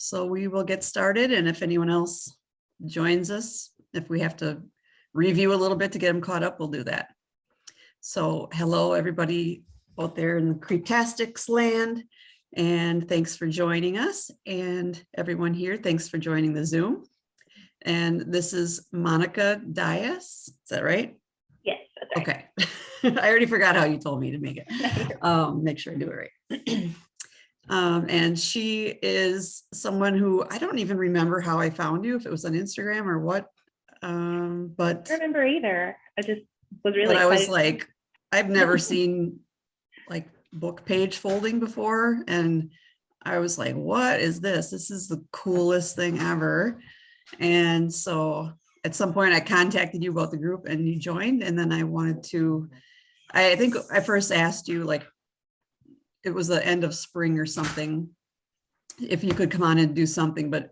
So we will get started, and if anyone else joins us, if we have to review a little bit to get them caught up, we'll do that. So hello, everybody out there in the Creektastics land, and thanks for joining us. And everyone here, thanks for joining the Zoom. And this is Monica Dyess, is that right? Yes, that's right. Okay. I already forgot how you told me to make it. Make sure I do it right. And she is someone who, I don't even remember how I found you, if it was on Instagram or what. But I don't remember either. I just was really but I was excited. like, I've never seen like book page folding before. And I was like, what is this? This is the coolest thing ever. And so at some point I contacted you about the group and you joined. And then I wanted to, I think I first asked you, like, it was the end of spring or something, if you could come on and do something, but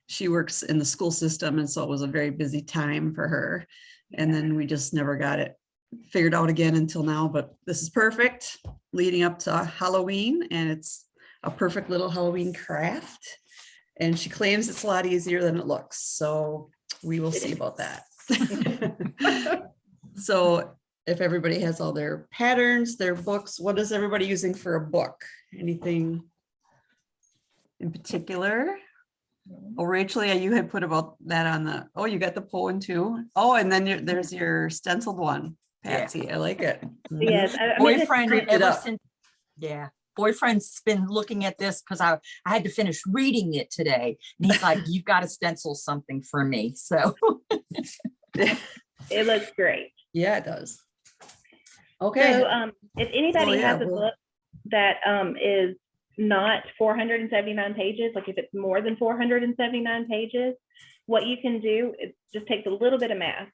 she works in the school system. And so it was a very busy time for her. And then we just never got it figured out again until now, but this is perfect leading up to Halloween, and it's a perfect little Halloween craft. And she claims it's a lot easier than it looks. So we will see about that. So if everybody has all their patterns, their books, what is everybody using for a book? Anything in particular? Oh, Rachel, yeah, you had put about that on the, oh, you got the poem too. Oh, and then there's your stenciled one, Patsy. Yeah. I like it. Yes, Boyfriend ever since, yeah. Boyfriend's been looking at this because I had to finish reading it today. And he's like, you've got to stencil something for me. So it looks great. Yeah, it does. Okay. So if anybody has a book that is not 479 pages, like if it's more than 479 pages, what you can do is just take a little bit of math.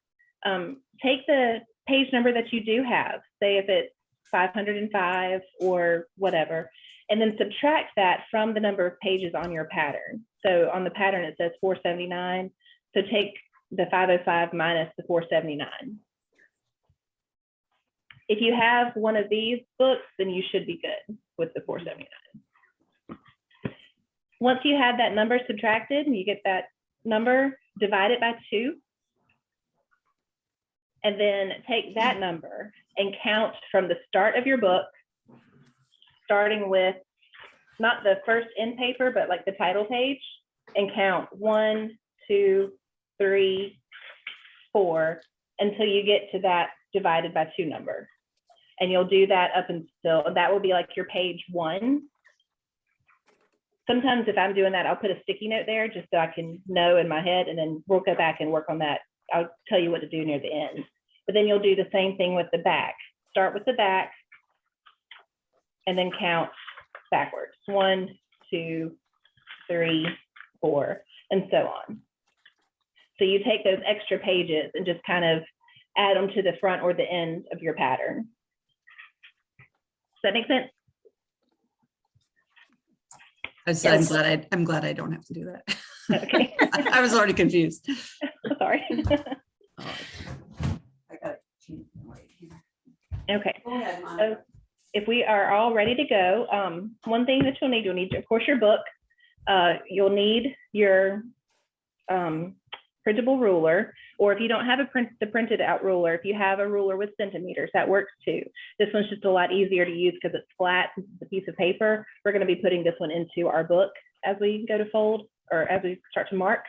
Take the page number that you do have, say if it's 505 or whatever, and then subtract that from the number of pages on your pattern. So on the pattern, it says 479. So take the 505 minus the 479. If you have one of these books, then you should be good with the 479. Once you have that number subtracted and you get that number, divide it by 2. And then take that number and count from the start of your book, starting with not the first end paper, but like the title page, and count 1, 2, 3, 4, until you get to that divided by 2 number. And you'll do that up until, that will be like your page 1. Sometimes if I'm doing that, I'll put a sticky note there just so I can know in my head, and then we'll go back and work on that. I'll tell you what to do near the end. But then you'll do the same thing with the back. Start with the back and then count backwards. 1, 2, 3, 4, and so on. So you take those extra pages and just kind of add them to the front or the end of your pattern. Does that make sense? I'm glad I don't have to do that. Okay. I was already confused. Sorry. I got it right here. Okay. Go ahead, So if we are all ready to go, one thing that you'll need, of course, your book. You'll need your printable ruler, or if you don't have the printed out ruler, if you have a ruler with centimeters, that works too. This one's just a lot easier to use because it's flat. It's a piece of paper. We're going to be putting this one into our book as we go to fold, or as we start to mark.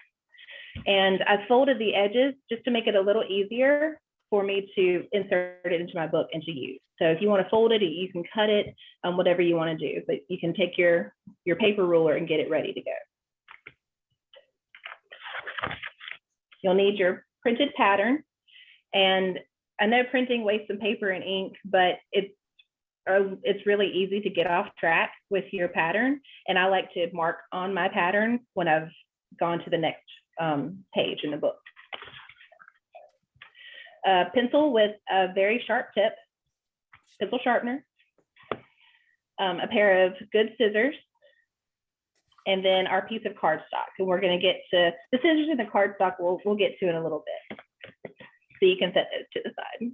And I folded the edges just to make it a little easier for me to insert it into my book and to use. So if you want to fold it, you can cut it, whatever you want to do, but you can take your paper ruler and get it ready to go. You'll need your printed pattern. And I know printing wastes some paper and ink, but it's really easy to get off track with your pattern. And I like to mark on my pattern when I've gone to the next page in the book. A pencil with a very sharp tip, pencil sharpener, a pair of good scissors, and then our piece of cardstock. And we're going to get to the scissors and the cardstock we'll get to in a little bit. So you can set those to the side.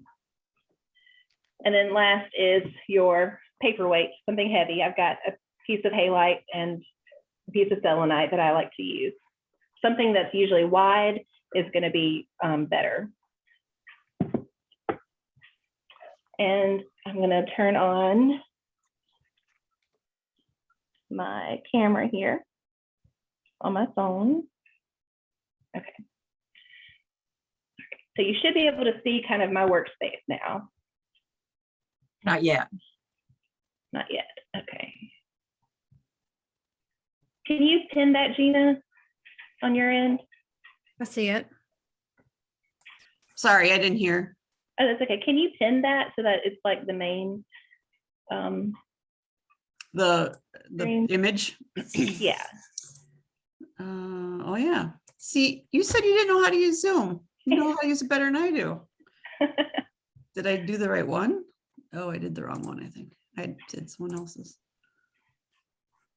And then last is your paperweight, something heavy. I've got a piece of halite and piece of selenite that I like to use. Something that's usually wide is going to be better. And I'm going to turn on my camera here on my phone. Okay. So you should be able to see kind of my workspace now. Not yet. Not yet. Okay. Can you pin that, Gina, on your end? I see it. Sorry, I didn't hear. Oh, that's okay. Can you pin that so that it's like the main? The Green. image. Yeah. Oh yeah. See, you said you didn't know how to use Zoom. You know how to use it better than I do. Did I do the right one? Oh, I did the wrong one, I think. I did someone else's.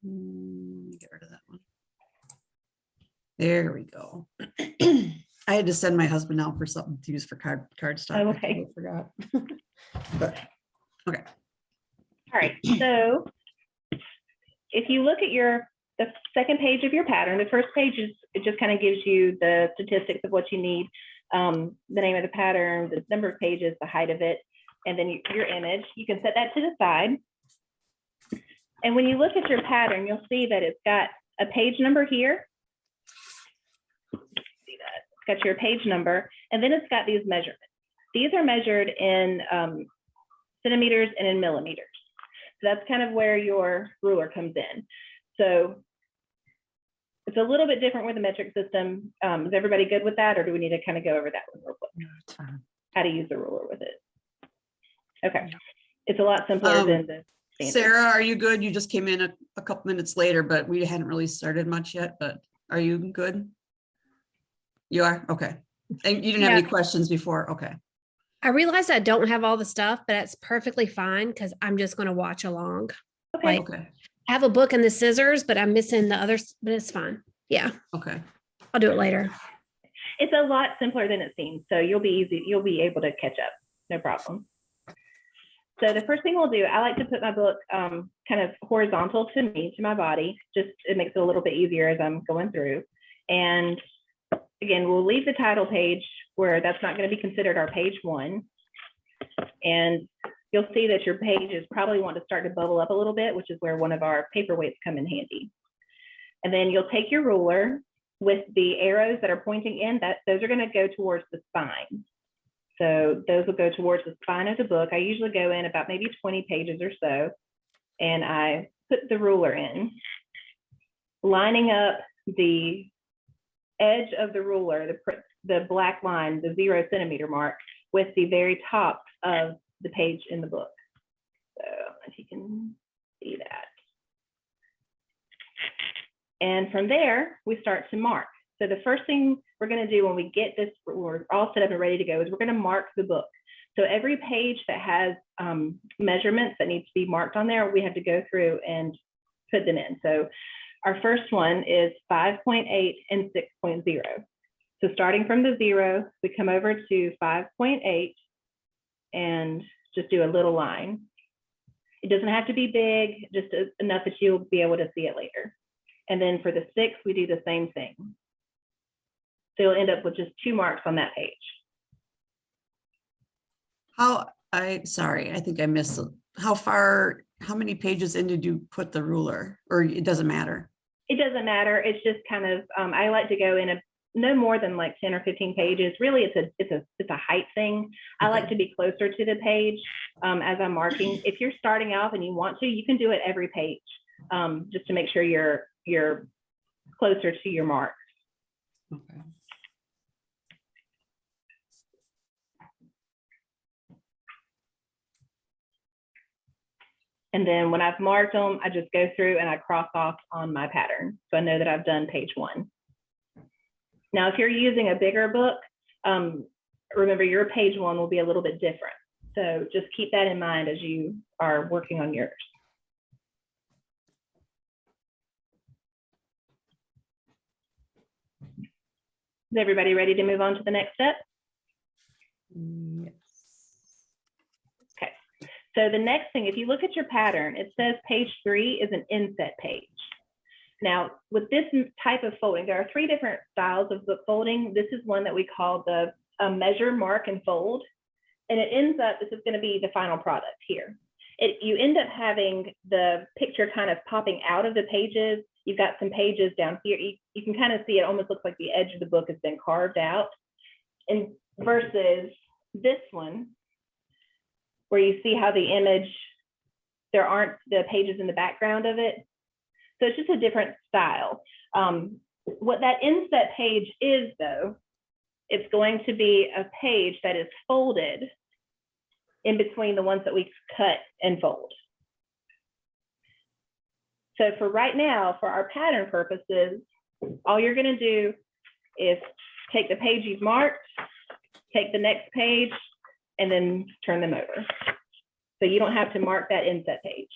Get rid of that one. There we go. I had to send my husband out for something to use for card stock. Oh, I okay. totally forgot. But okay. All right. So if you look at the second page of your pattern, the first page is, it just kind of gives you the statistics of what you need, the name of the pattern, the number of pages, the height of it, and then your image. You can set that to the side. And when you look at your pattern, you'll see that it's got a page number here. See that? It's got your page number, and then it's got these measurements. These are measured in centimeters and in millimeters. So that's kind of where your ruler comes in. So it's a little bit different with the metric system. Is everybody good with that, or do we need to kind of go over that one real quick? How to use the ruler with it? Okay, it's a lot simpler than the standard. Sarah, are you good? You just came in a couple minutes later, but we hadn't really started much yet, but are you good? You are? Okay. And you didn't have any questions before? Okay. I realize I don't have all the stuff, but that's perfectly fine because I'm just going to watch along. Okay. Like, Okay. I have a book and the scissors, but I'm missing the others, but it's fine. Yeah, Okay. I'll do it later. It's a lot simpler than it seems, so you'll be able to catch up, no problem. So the first thing we'll do, I like to put my book kind of horizontal to me, to my body. Just, it makes it a little bit easier as I'm going through. And again, we'll leave the title page where that's not going to be considered our page one. And you'll see that your pages probably want to start to bubble up a little bit, which is where one of our paperweights come in handy. And then you'll take your ruler with the arrows that are pointing in, those are going to go towards the spine. So those will go towards the spine of the book. I usually go in about maybe 20 pages or so, and I put the ruler in, lining up the edge of the ruler, the black line, the 0 centimeter mark, with the very top of the page in the book. So if you can see that. And from there, we start to mark. So the first thing we're going to do when we get this, we're all set up and ready to go, is we're going to mark the book. So every page that has measurements that need to be marked on there, we have to go through and put them in. So our first one is 5.8 and 6.0. So starting from the 0, we come over to 5.8 and just do a little line. It doesn't have to be big, just enough that you'll be able to see it later. And then for the 6, we do the same thing. So you'll end up with just 2 marks on that page. Sorry, I think I missed it. How many pages in did you put the ruler, or it doesn't matter? It doesn't matter. It's just kind of, I like to go in no more than like 10 or 15 pages. Really, it's a height thing. I like to be closer to the page as I'm marking. If you're starting off and you want to, you can do it every page just to make sure you're closer to your mark. Okay. And then when I've marked them, I just go through and I cross off on my pattern. So I know that I've done page 1. Now, if you're using a bigger book, remember your page 1 will be a little bit different. So just keep that in mind as you are working on yours. Is everybody ready to move on to the next step? Yes. Okay. So the next thing, if you look at your pattern, it says page 3 is an inset page. Now, with this type of folding, there are 3 different styles of book folding. This is one that we call the measure, mark, and fold. And it ends up, this is going to be the final product here. You end up having the picture kind of popping out of the pages. You've got some pages down here. You can kind of see it almost looks like the edge of the book has been carved out. And versus this one, where you see how the image, there aren't the pages in the background of it. So it's just a different style. What that inset page is, though, it's going to be a page that is folded in between the ones that we cut and fold. So for right now, for our pattern purposes, all you're going to do is take the page you've marked, take the next page, and then turn them over. So you don't have to mark that inset page.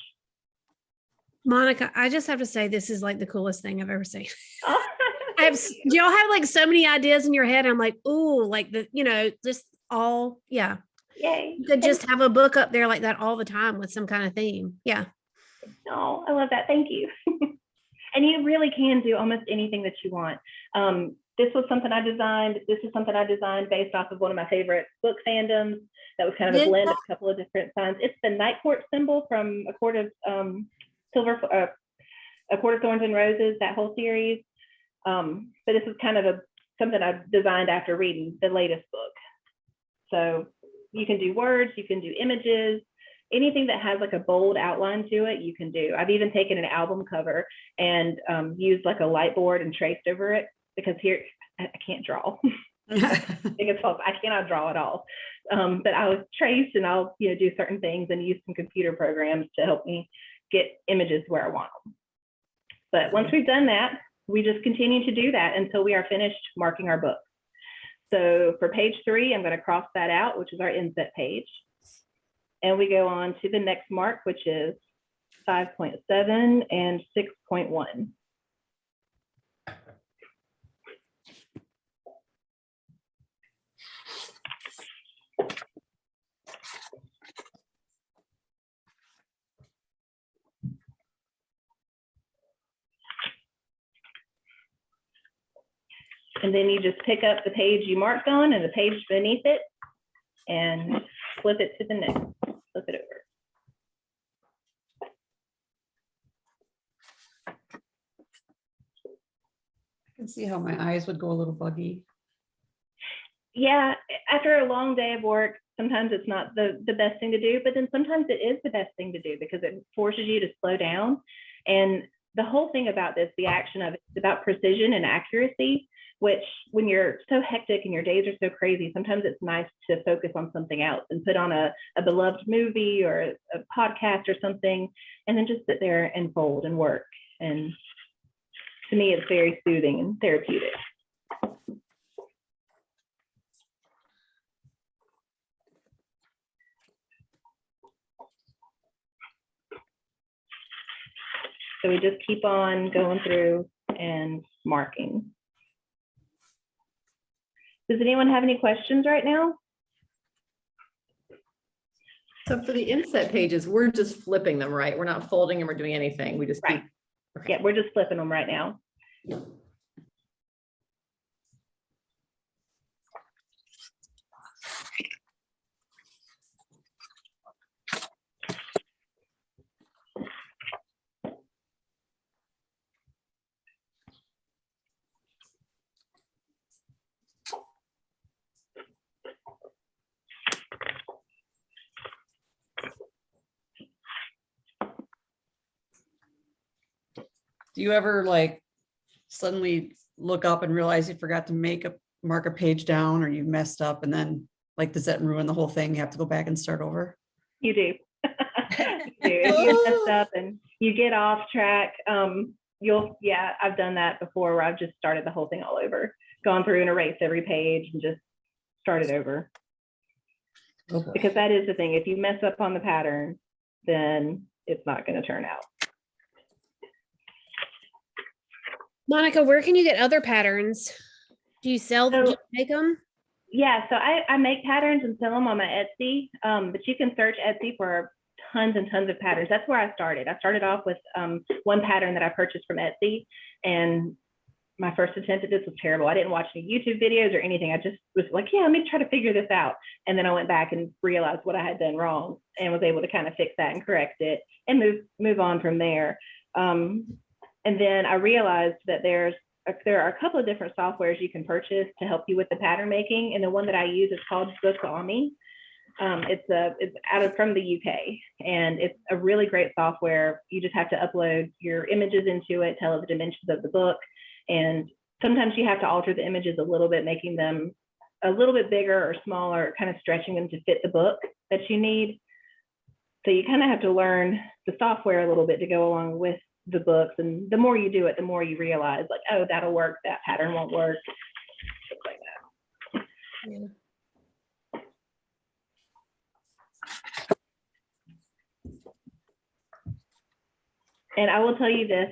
Monica, I just have to say, this is like the coolest thing I've ever seen. Y'all have like so many ideas in your head. I'm like, ooh, like just all, yeah. Yay. You could just have a book up there like that all the time with some kind of theme. Yeah. Oh, I love that. Thank you. And you really can do almost anything that you want. This was something I designed. This is something I designed based off of one of my favorite book fandoms. That was kind of a blend of a couple of different signs. It's the night court symbol from A Court of Thorns and Roses, that whole series. But this is kind of something I designed after reading the latest book. So you can do words, you can do images, anything that has like a bold outline to it, you can do. I've even taken an album cover and used like a light board and traced over it, because here I can't draw. I cannot draw at all. But I was traced, and I'll do certain things and use some computer programs to help me get images where I want them. But once we've done that, we just continue to do that until we are finished marking our book. So for page 3, I'm going to cross that out, which is our inset page. And we go on to the next mark, which is 5.7 and 6.1. And then you just pick up the page you marked on and the page beneath it and flip it to the next, flip it over. I can see how my eyes would go a little buggy. Yeah, after a long day of work, sometimes it's not the best thing to do, but then sometimes it is the best thing to do because it forces you to slow down. And the whole thing about this, the action of it, is about precision and accuracy, which when you're so hectic and your days are so crazy, sometimes it's nice to focus on something else and put on a beloved movie or a podcast or something, and then just sit there and fold and work. And to me, it's very soothing and therapeutic. So we just keep on going through and marking. Does anyone have any questions right now? So for the inset pages, we're just flipping them, right? We're not folding them or doing anything. We just Right. keep. Okay. Yeah, we're just flipping them right now. Do you ever like suddenly look up and realize you forgot to mark a page down, or you messed up, and then like, does that ruin the whole thing? You have to go back and start over? You do. If you mess up and you get off track, yeah, I've done that before where I've just started the whole thing all over, gone through and erased every page and just started over. Oh boy. Because that is the thing. If you mess up on the pattern, then it's not going to turn out. Monica, where can you get other patterns? Do you sell them? Do you make them? Yeah, so I make patterns and sell them on my Etsy, but you can search Etsy for tons and tons of patterns. That's where I started. I started off with one pattern that I purchased from Etsy, and my first attempt at this was terrible. I didn't watch any YouTube videos or anything. I just was like, yeah, let me try to figure this out. And then I went back and realized what I had done wrong and was able to kind of fix that and correct it and move on from there. And then I realized that there are a couple of different softwares you can purchase to help you with the pattern making. And the one that I use is called Bookami. It's from the UK, and it's a really great software. You just have to upload your images into it, tell it the dimensions of the book. And sometimes you have to alter the images a little bit, making them a little bit bigger or smaller, kind of stretching them to fit the book that you need. So you kind of have to learn the software a little bit to go along with the books. And the more you do it, the more you realize like, oh, that'll work, that pattern won't work, stuff like that. Yeah. And I will tell you this,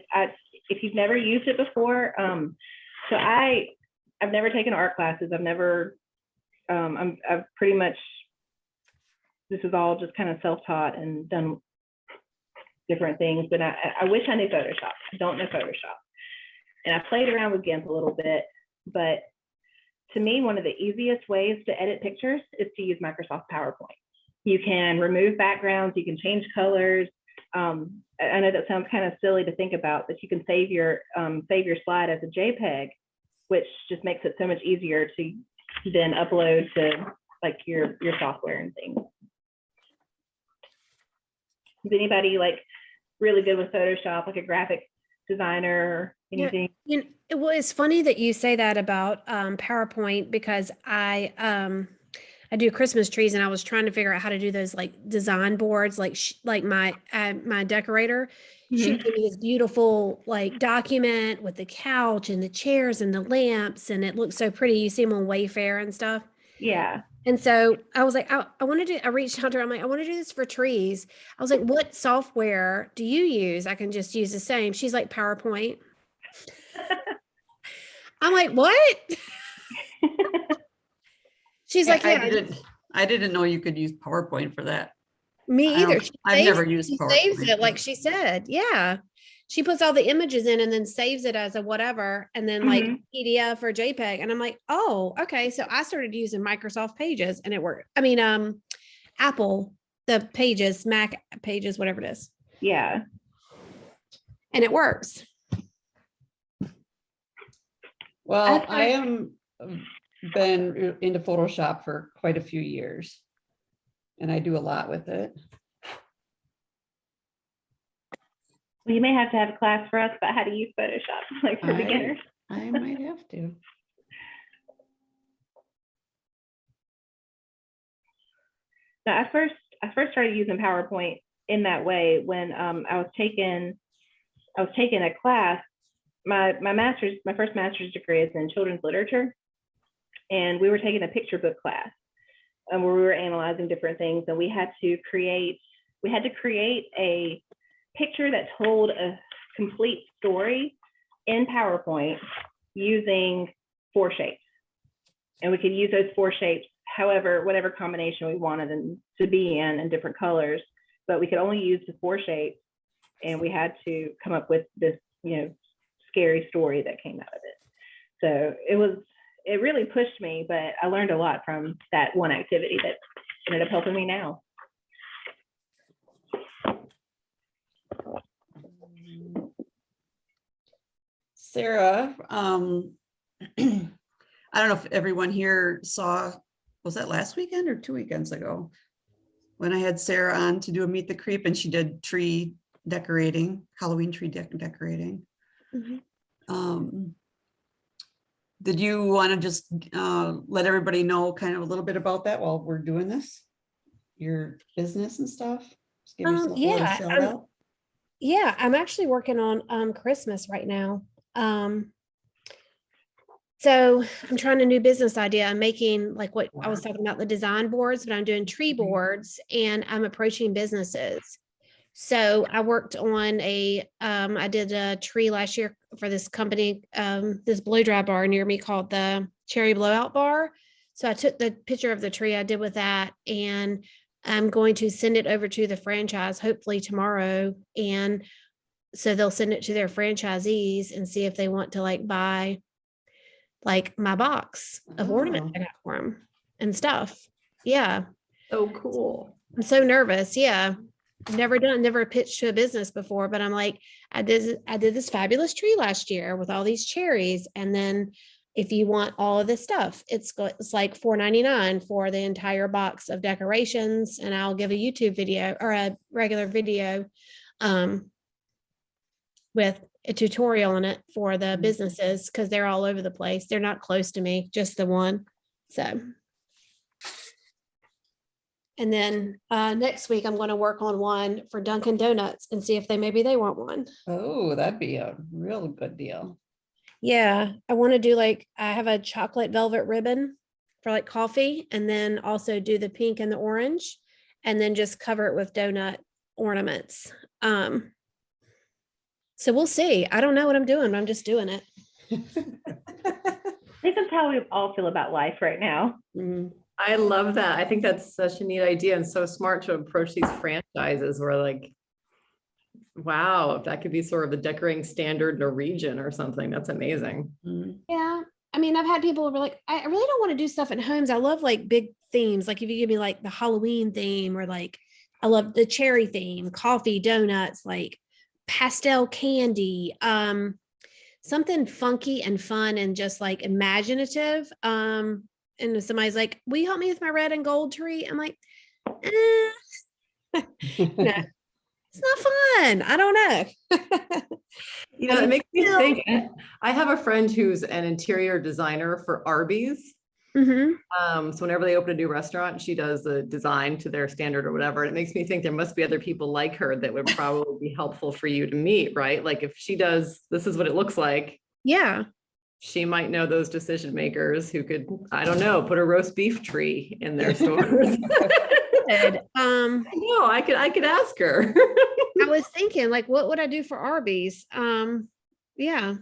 if you've never used it before, so I've never taken art classes. I've never, I've pretty much, this is all just kind of self-taught and done different things, but I wish I knew Photoshop. I don't know Photoshop. And I played around with GIMP a little bit, but to me, one of the easiest ways to edit pictures is to use Microsoft PowerPoint. You can remove backgrounds, you can change colors. I know that sounds kind of silly to think about, but you can save your slide as a JPEG, which just makes it so much easier to then upload to like your software and things. Is anybody like really good with Photoshop, like a graphic designer or anything? Yeah, well, it's funny that you say that about PowerPoint, because I do Christmas trees, and I was trying to figure out how to do those like design boards, like my decorator. She gave me this beautiful like document with the couch and the chairs and the lamps, and it looks so pretty. You see them on Wayfair and stuff. Yeah. And so I was like, I want to do, I reached out to her. I'm like, I want to do this for trees. I was like, what software do you use? I can just use the same. She's like, PowerPoint. I'm like, what? She's like, yeah. I didn't know you could use PowerPoint for that. Me either. I've never used She PowerPoint. saves it, like she said. Yeah. She puts all the images in and then saves it as a whatever, and then like PDF or JPEG. And I'm like, oh, okay. So I started using Microsoft Pages, and it worked. I mean, Apple, the Pages, Mac Pages, whatever it is. Yeah. And it works. Well, I am been into Photoshop for quite a few years, and I do a lot with it. Well, you may have to have a class for us about how to use Photoshop, like for beginners. I might have to. Now, I first started using PowerPoint in that way when I was taking a class. My first master's degree is in children's literature, and we were taking a picture book class, where we were analyzing different things, and we had to create a picture that told a complete story in PowerPoint using 4 shapes. And we could use those 4 shapes, whatever combination we wanted them to be in different colors, but we could only use the 4 shapes, and we had to come up with this, scary story that came out of it. So it really pushed me, but I learned a lot from that one activity that ended up helping me now. Sarah, I don't know if everyone here saw, was that last weekend or 2 weekends ago, when I had Sarah on to do a Meet the Creep, and she did tree decorating, Halloween tree decorating. Did you want to just let everybody know kind of a little bit about that while we're doing this, your business and stuff? Just give yourself a little shout out. Yeah, I'm actually working on Christmas right now. So I'm trying a new business idea. I'm making like what I was talking about, the design boards, but I'm doing tree boards, and I'm approaching businesses. So I worked on I did a tree last year for this company, this blow dry bar near me called the Cherry Blowout Bar. So I took the picture of the tree I did with that, and I'm going to send it over to the franchise hopefully tomorrow. And so they'll send it to their franchisees and see if they want to like buy like my box of ornaments I got for them and stuff. Yeah. So cool. I'm so nervous. Yeah. Never pitched to a business before, but I'm like, I did this fabulous tree last year with all these cherries. And then if you want all of this stuff, it's like $4.99 for the entire box of decorations. And I'll give a YouTube video or a regular video with a tutorial on it for the businesses because they're all over the place. They're not close to me, just the one. So. And then next week, I'm going to work on one for Dunkin' Donuts and see if maybe they want one. Oh, that'd be a real good deal. Yeah, I want to do I have a chocolate velvet ribbon for like coffee, and then also do the pink and the orange, and then just cover it with donut ornaments. So we'll see. I don't know what I'm doing, but I'm just doing it. I think that's how we all feel about life right now. I love that. I think that's such a neat idea and so smart to approach these franchises where like, wow, if that could be sort of the decorating standard in a region or something, that's amazing. Yeah. I mean, I've had people who are like, I really don't want to do stuff at homes. I love like big themes. Like if you give me like the Halloween theme or like, I love the cherry theme, coffee, donuts, like pastel candy, something funky and fun and just like imaginative. And if somebody's like, will you help me with my red and gold tree? I'm like, no, it's not fun. I don't know. It makes me think. I have a friend who's an interior designer for Arby's. So whenever they open a new restaurant, she does the design to their standard or whatever. And it makes me think there must be other people like her that would probably be helpful for you to meet, right? Like if she does, this is what it looks like. Yeah. She might know those decision makers who could, I don't know, put a roast beef tree in their stores. No, I could ask her. I was thinking, like, what would I do for Arby's? Yeah.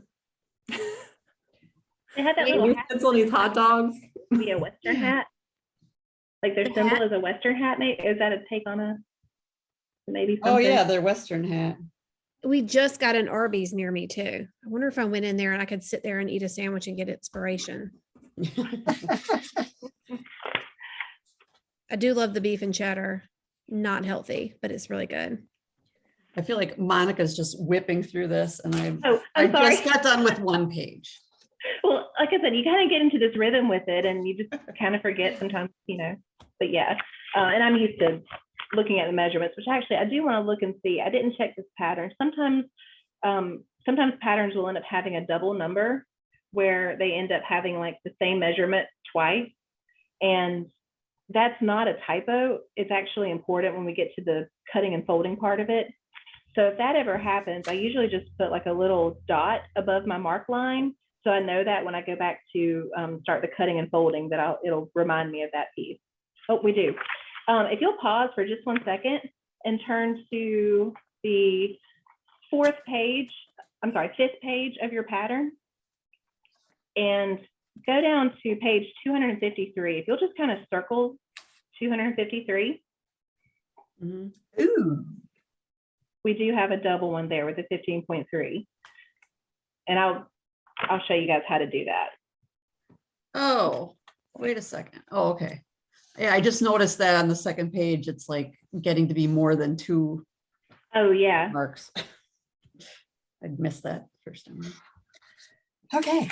They had that little hat. On these hot dogs. Be a Western hat. Like their symbol is a Western hat. Maybe is that a take on a maybe? Something? Oh yeah, their Western hat. We just got an Arby's near me too. I wonder if I went in there and I could sit there and eat a sandwich and get inspiration. I do love the beef and cheddar. Not healthy, but it's really good. I feel like Monica's just whipping through this, and I'm sorry. Just got done with one page. Well, like I said, you kind of get into this rhythm with it, and you just kind of forget sometimes, But yeah, and I'm used to looking at the measurements, which actually I do want to look and see. I didn't check this pattern. Sometimes patterns will end up having a double number where they end up having like the same measurement twice, and that's not a typo. It's actually important when we get to the cutting and folding part of it. So if that ever happens, I usually just put like a little dot above my mark line. So I know that when I go back to start the cutting and folding, that it'll remind me of that piece. Oh, we do. If you'll pause for just 1 second and turn to the fifth page of your pattern and go down to page 253. If you'll just kind of circle 253. Ooh. We do have a double one there with a 15.3. And I'll show you guys how to do that. Oh, wait a second. Oh, okay. Yeah, I just noticed that on the second page, it's like getting to be more than 2 marks. I missed that first time. Okay.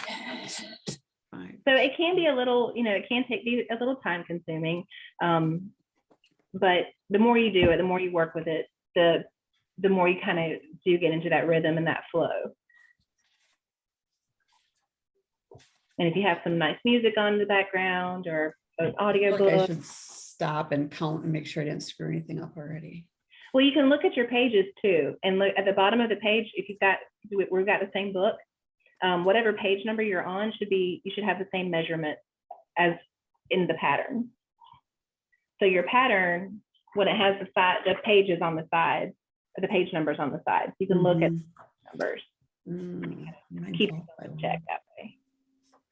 Fine. So it can be a little, it can be a little time consuming. But the more you do it, the more you work with it, the more you kind of do get into that rhythm and that flow. And if you have some nice music on in the background or an audio book. I should stop and count and make sure I didn't screw anything up already. Well, you can look at your pages too, and look at the bottom of the page. If we've got the same book, whatever page number you're on you should have the same measurement as in the pattern. So your pattern, when it has the pages on the side, the page numbers on the side, you can look at numbers. Keep check that way.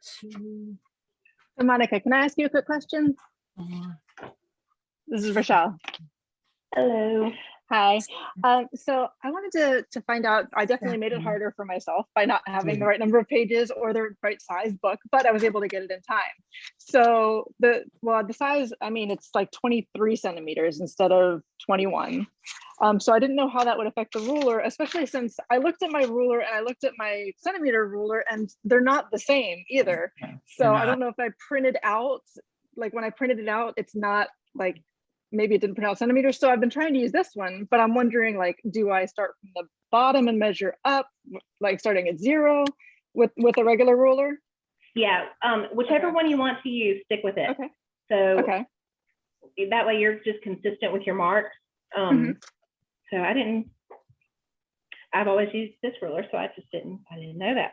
So Monica, can I ask you a quick question? This is Rochelle. Hello. Hi. So I wanted to find out, I definitely made it harder for myself by not having the right number of pages or the right size book, but I was able to get it in time. So the size, I mean, it's like 23 centimeters instead of 21. So I didn't know how that would affect the ruler, especially since I looked at my ruler and I looked at my centimeter ruler and they're not the same either. So I don't know if I printed out, like when I printed it out, it's not like, maybe it didn't print out centimeters. So I've been trying to use this one, but I'm wondering, like, do I start from the bottom and measure up, like starting at 0 with a regular ruler? Yeah, whichever Okay. one you want to use, stick with it. Okay. So Okay. that way you're just consistent with your marks. Mhm. So I've always used this ruler, so I didn't know that.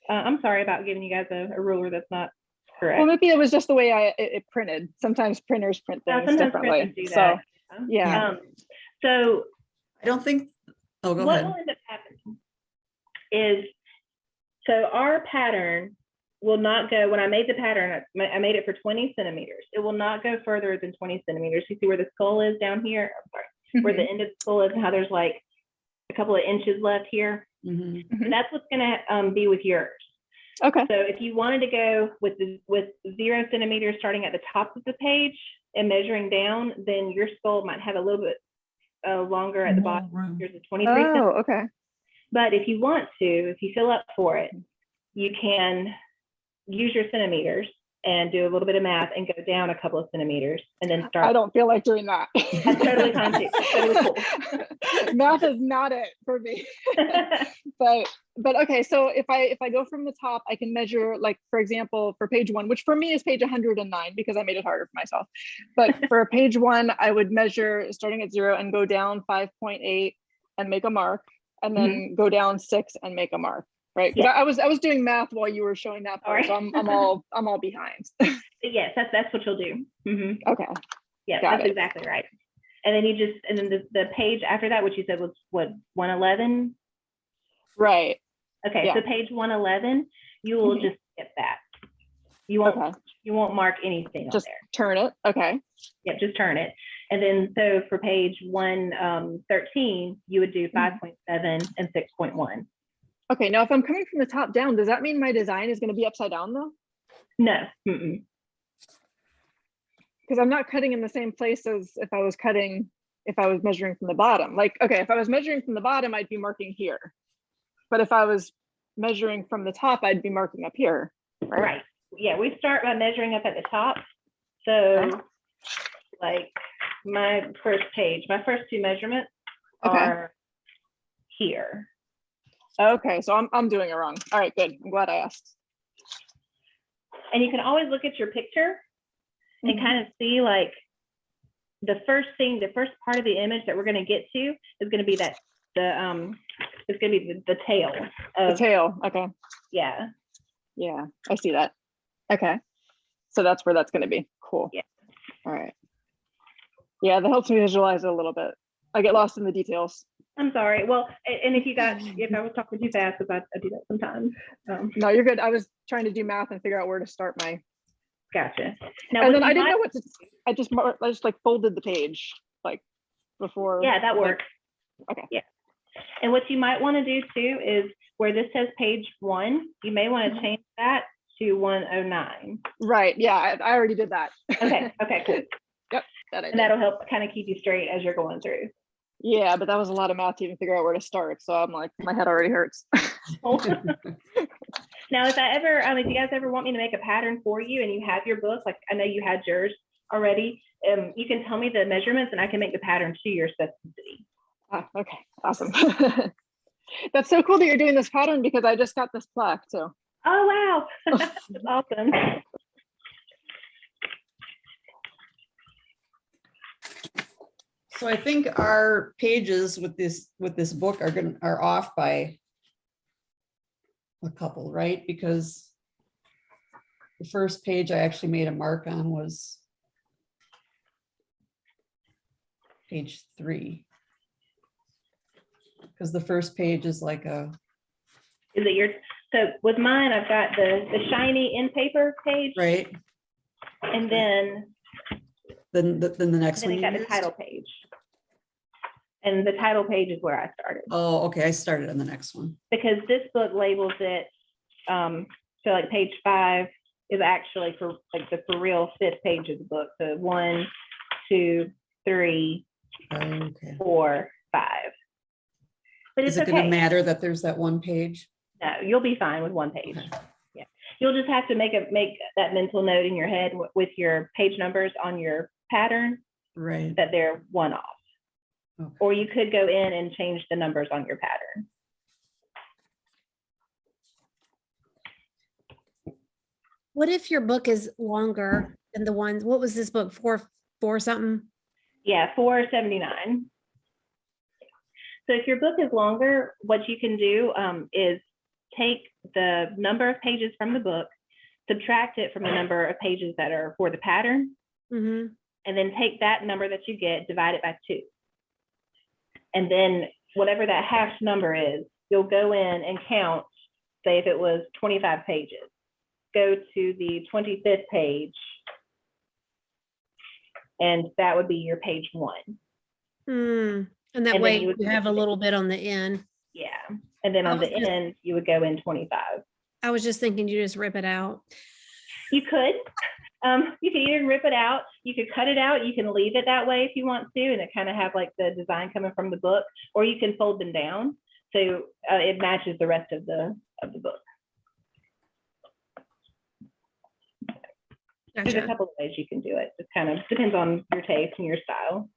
I'm sorry about giving you guys a ruler that's not correct. Well, maybe it was just the way it printed. Sometimes printers print things Sometimes differently. printers do So that. yeah. So I don't think, oh, go what ahead. will end up happening is, so our pattern will not go, when I made the pattern, I made it for 20 centimeters. It will not go further than 20 centimeters. You see where the skull is down here? I'm sorry, where the end of the skull is and how there's like a couple of inches left here. Mhm. Mhm. That's what's gonna be with yours. Okay. So if you wanted to go with 0 centimeters starting at the top of the page and measuring down, then your skull might have a little bit longer at the bottom. Room. Here's a 23 centimeters. Oh, okay. But if you want to, if you feel up for it, you can use your centimeters and do a little bit of math and go down a couple of centimeters and then start. I don't feel like doing that. That's totally fine too. Totally cool. Math is not it for me. But okay, so if I go from the top, I can measure, like, for example, for page 1, which for me is page 109 because I made it harder for myself. But for page 1, I would measure starting at 0 and go down 5.8 and make a mark, and then go down 6 and make a mark. Right? Because Yeah. I was doing math while you were showing that part, so I'm all behind. Yes, that's what you'll do. Okay. Yeah, Got that's it. exactly right. And then the page after that, which you said was what, 111? Right. Okay, Yeah. so page 111, you will just skip that. You won't Okay. you won't mark anything Just on there. turn it. Okay. Yep, just turn it. And then so for page 113, you would do 5.7 and 6.1. Okay. Now, if I'm coming from the top down, does that mean my design is going to be upside down though? No. Because I'm not cutting in the same place as if I was measuring from the bottom. Like, okay, if I was measuring from the bottom, I'd be marking here. But if I was measuring from the top, I'd be marking up here. Right. Yeah, we start by measuring up at the top. So like my first page, my first 2 measurements are here. Okay, so I'm doing it wrong. All right, good. I'm glad I asked. And you can always look at your picture and kind of see, like, the first part of the image that we're going to get to is going to be it's going to be the tail of The tail. Okay. Yeah. Yeah, I see that. Okay. So that's where that's going to be. Cool. Yeah. All right. Yeah, that helps me visualize it a little bit. I get lost in the details. I'm sorry. Well, and if I was talking too fast, because I do that sometimes. No, you're good. I was trying to do math and figure out where to start my. Gotcha. Now, And then I didn't know what to. I just like folded the page like before. Yeah, that works. Okay. Yeah. And what you might want to do too is where this says page 1, you may want to change that to 109. Right. Yeah, I already did that. Okay. Okay. Cool. Yep. That I And did. that'll help kind of keep you straight as you're going through. Yeah, but that was a lot of math to even figure out where to start. So I'm like, my head already hurts. Now, if you guys ever want me to make a pattern for you and you have your book, like I know you had yours already, you can tell me the measurements and I can make the pattern to your specificity. Okay, awesome. That's so cool that you're doing this pattern because I just got this plaque too. Oh, wow. That's awesome. So I think our pages with this book are off by a couple, right? Because the first page I actually made a mark on was page 3. Because the first page is like a. Is it yours? So with mine, I've got the shiny in paper page. Right. And then Then the next Then one it you got the used? title page. And the title page is where I started, Oh, okay, I started on the next one. because this book labels it, so like page 5 is actually for like the for real 5th page of the book. So 1, 2, 3, Okay. 4, 5. But Is it's it gonna okay. matter that there's that one page? No, you'll be fine with one page. Okay. Yeah, you'll just have to make that mental note in your head with your page numbers on your pattern Right. that they're one off. Okay. Or you could go in and change the numbers on your pattern. What if your book is longer than the ones, what was this book, four something? Yeah, 479. So if your book is longer, what you can do is take the number of pages from the book, subtract it from the number of pages that are for the pattern, Mm-hmm. and then take that number that you get, divide it by 2. And then whatever that hash number is, you'll go in and count, say if it was 25 pages, go to the 25th page, and that would be your page 1. And that And then way you would you have a little bit on the end. Yeah, and then on the Okay. end, you would go in 25. I was just thinking you just rip it out. You could. You could either rip it out, you could cut it out, you can leave it that way if you want to, and it kind of have like the design coming from the book, or you can fold them down so it matches the rest of the book. There's a Gotcha. couple of ways you can do it. It kind of depends on your taste and your style.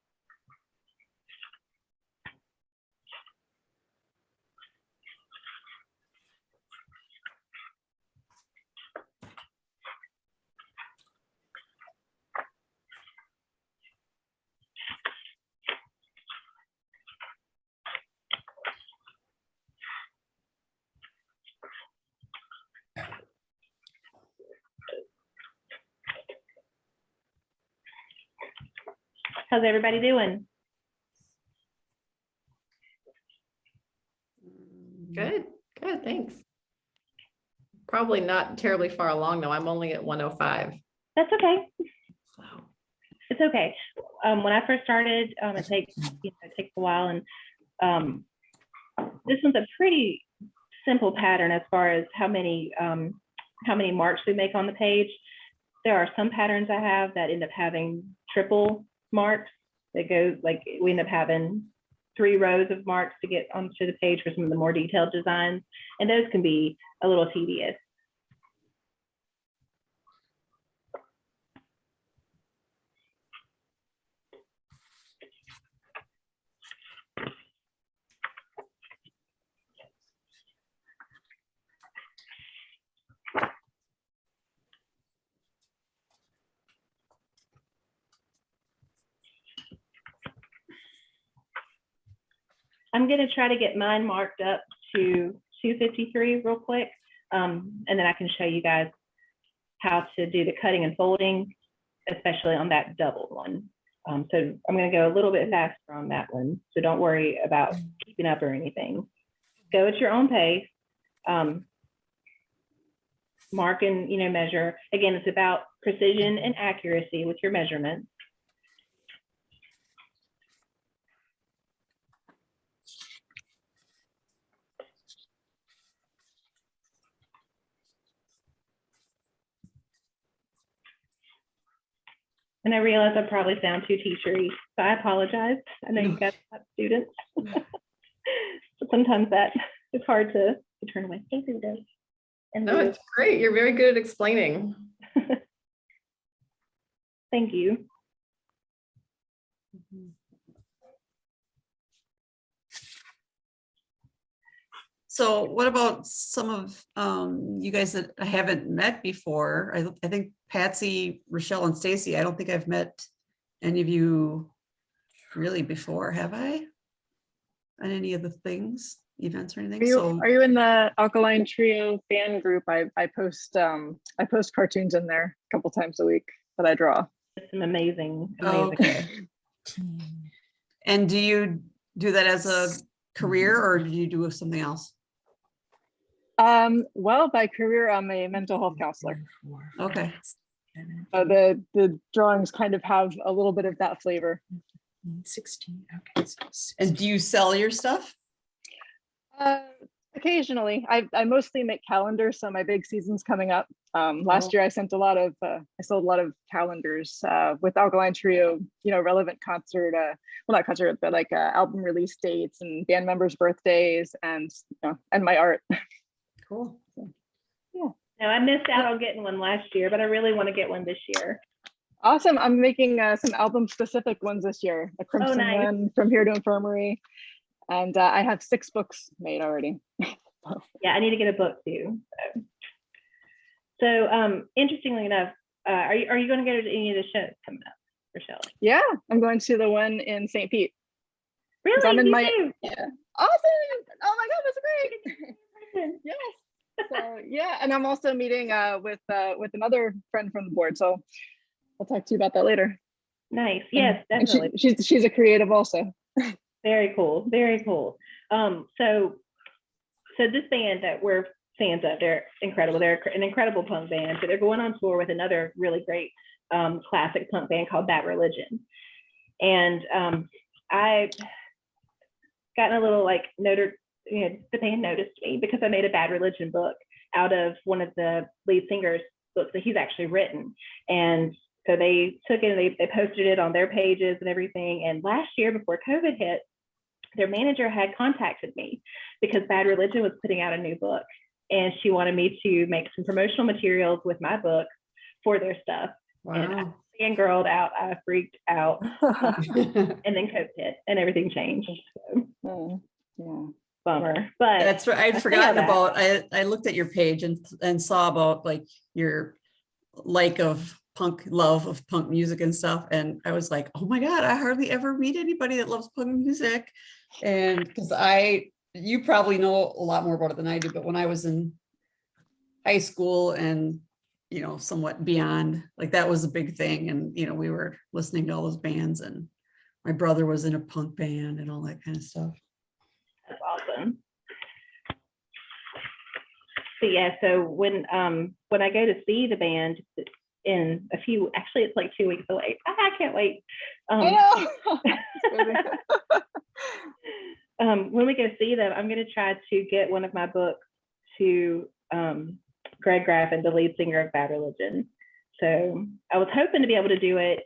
How's everybody doing? Good, good, thanks. Probably not terribly far along though. I'm only at 105. That's okay. So, It's okay. When I first started, it takes a while, and this one's a pretty simple pattern as far as how many marks we make on the page. There are some patterns I have that end up having triple marks. That goes like we end up having 3 rows of marks to get onto the page for some of the more detailed designs, and those can be a little tedious. I'm going to try to get mine marked up to 253 real quick, and then I can show you guys how to do the cutting and folding, especially on that double one. So I'm going to go a little bit faster on that one, so don't worry about keeping up or anything. Go at your own pace. Mark and measure. Again, it's about precision and accuracy with your measurements. And I realize I probably sound too teachery, so I apologize. I know you guys have students. But sometimes that is hard to turn away. Thank you, Dyess. And no, it's great. You're very good at explaining. Thank you. So what about some of you guys that I haven't met before? I think Patsy, Rochelle, and Stacy, I don't think I've met any of you really before, have I? On any of the things, events or anything? Are you in the Alkaline Trio fan group? I post cartoons in there a couple times a week that I draw. It's an amazing. Okay. And do you do that as a career or do you do something else? Well, by career, I'm a mental health counselor. Okay. The drawings kind of have a little bit of that flavor. 16. Okay. So And do you sell your stuff? Occasionally, I mostly make calendars, so my big season's coming up. Last year I sold a lot of calendars with Alkaline Trio, relevant concert, well, not concert, but like album release dates and band members' birthdays, and and my art. Cool. Yeah. No, I missed out on getting one last year, but I really want to get one this year. Awesome. I'm making some album specific ones this year. A Crimson nice. one, From Here to Infirmary. And I have 6 books made already. Yeah, I need to get a book too. So interestingly enough, are you going to go to any of the shows coming up, Rochelle? Yeah, I'm going to the one in St. Pete. Really? I'm in You my do? yeah. Awesome. Oh my God, that's great. Yes. So yeah, and I'm also meeting with another friend from the board. So I'll talk to you about that later. Nice. Yes, And definitely. she's a creative also. Very cool. Very cool. So this band that we're fans of, they're incredible. They're an incredible punk band. So they're going on tour with another really great classic punk band called Bad Religion. And I gotten a little like the band noticed me because I made a Bad Religion book out of one of the lead singer's books that he's actually written. And so they took it and they posted it on their pages and everything. And last year before COVID hit, their manager had contacted me because Bad Religion was putting out a new book and she wanted me to make some promotional materials with my book for their stuff. Wow. And I fangirled out, I freaked out, and then COVID hit and everything changed. So, Yeah. bummer. But That's what I'd forgotten about. I looked at your page and saw about like your love of punk music and stuff. And I was like, oh my God, I hardly ever meet anybody that loves punk music. And because you probably know a lot more about it than I do, but when I was in high school and, somewhat beyond, like that was a big thing. And, we were listening to all those bands and my brother was in a punk band and all that kind of stuff. that's awesome. So yeah, so when I go to see the band in actually it's like 2 weeks away. I can't wait. I know. When we go see them, I'm going to try to get one of my books to Greg Graffin, the lead singer of Bad Religion. So I was hoping to be able to do it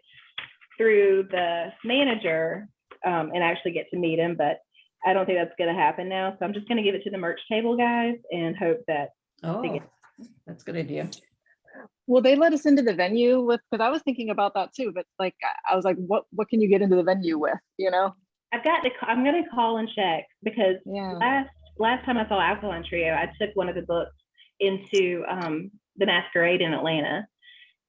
through the manager and actually get to meet him, but I don't think that's going to happen now. So I'm just going to give it to the merch table guys and hope that. Oh, that's a good idea. Will they let us into the venue because I was thinking about that too, but like I was like, what can you get into the venue with, I'm going to call and check because yeah. last time I saw Alkaline Trio, I took one of the books into the Masquerade in Atlanta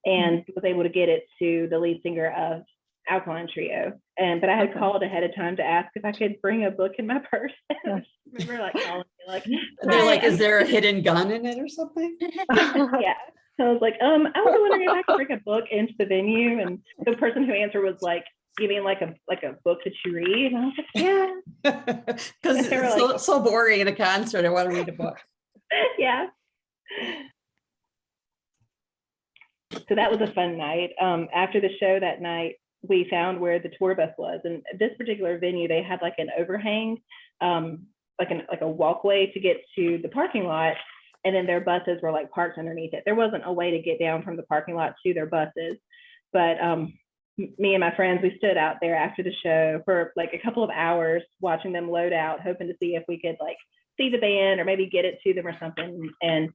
and was able to get it to the lead singer of Alkaline Trio. But I had called ahead of time to ask if I could bring a book in my purse. I remember like calling me like, they're like, is there a hidden gun in it or something? Yeah. So I was like, I was wondering if I could bring a book into the venue, and the person who answered was like, "You mean like a book that you read?" And I was like, "Yeah," because it's so boring in a concert. I want to read a book. Yeah. So that was a fun night. After the show that night, we found where the tour bus was, and this particular venue, they had like an overhang, like a walkway to get to the parking lot. And then their buses were like parked underneath it. There wasn't a way to get down from the parking lot to their buses. But me and my friends, we stood out there after the show for like a couple of hours watching them load out, hoping to see if we could like see the band or maybe get it to them or something. And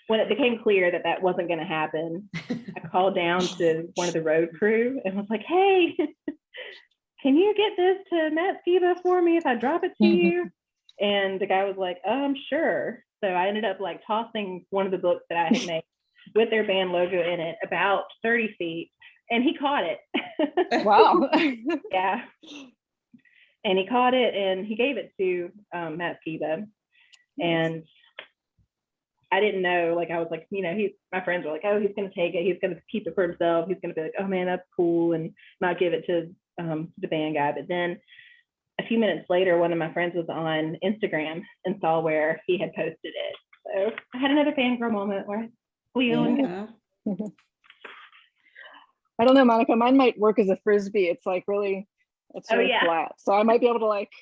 when it became clear that that wasn't going to happen, I called down to one of the road crew and was like, "Hey, can you get this to Matt Skiba for me if I drop it to you?" And the guy was like, "Sure." So I ended up like tossing one of the books that I had made with their band logo in it about 30 feet, and he caught it. Wow. Yeah. And he caught it and he gave it to Matt Skiba. And I didn't know, like, I was like, my friends were like, "Oh, he's going to take it. He's going to keep it for himself. He's going to be like, oh man, that's cool, and not give it to the band guy." But then a few minutes later, one of my friends was on Instagram and saw where he had posted it. So I had another fangirl moment where we Yeah. I don't know, Monica, mine might work as a Frisbee. It's like really, it's Oh, really yeah. flat. So I might be able to like,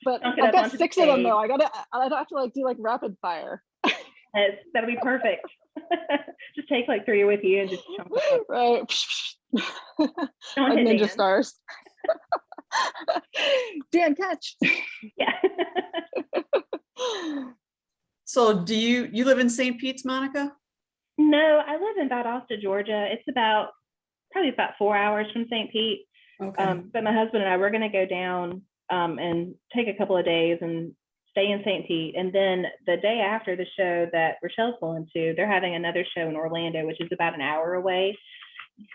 but Dunk it I've up got onto the 6 of them though. stage. I'd have to like do like rapid fire. Yes, that'll be perfect. Just take like 3 with you and just chunk it up. Right. Don't Like hit ninja Dan. stars. Dan, catch. Yeah. So do you live in St. Pete's, Monica? No, I live in Valdosta, Georgia. It's probably about 4 hours from St. Pete. Okay. But my husband and I, we're going to go down and take a couple of days and stay in St. Pete. And then the day after the show that Rochelle's going to, they're having another show in Orlando, which is about an hour away.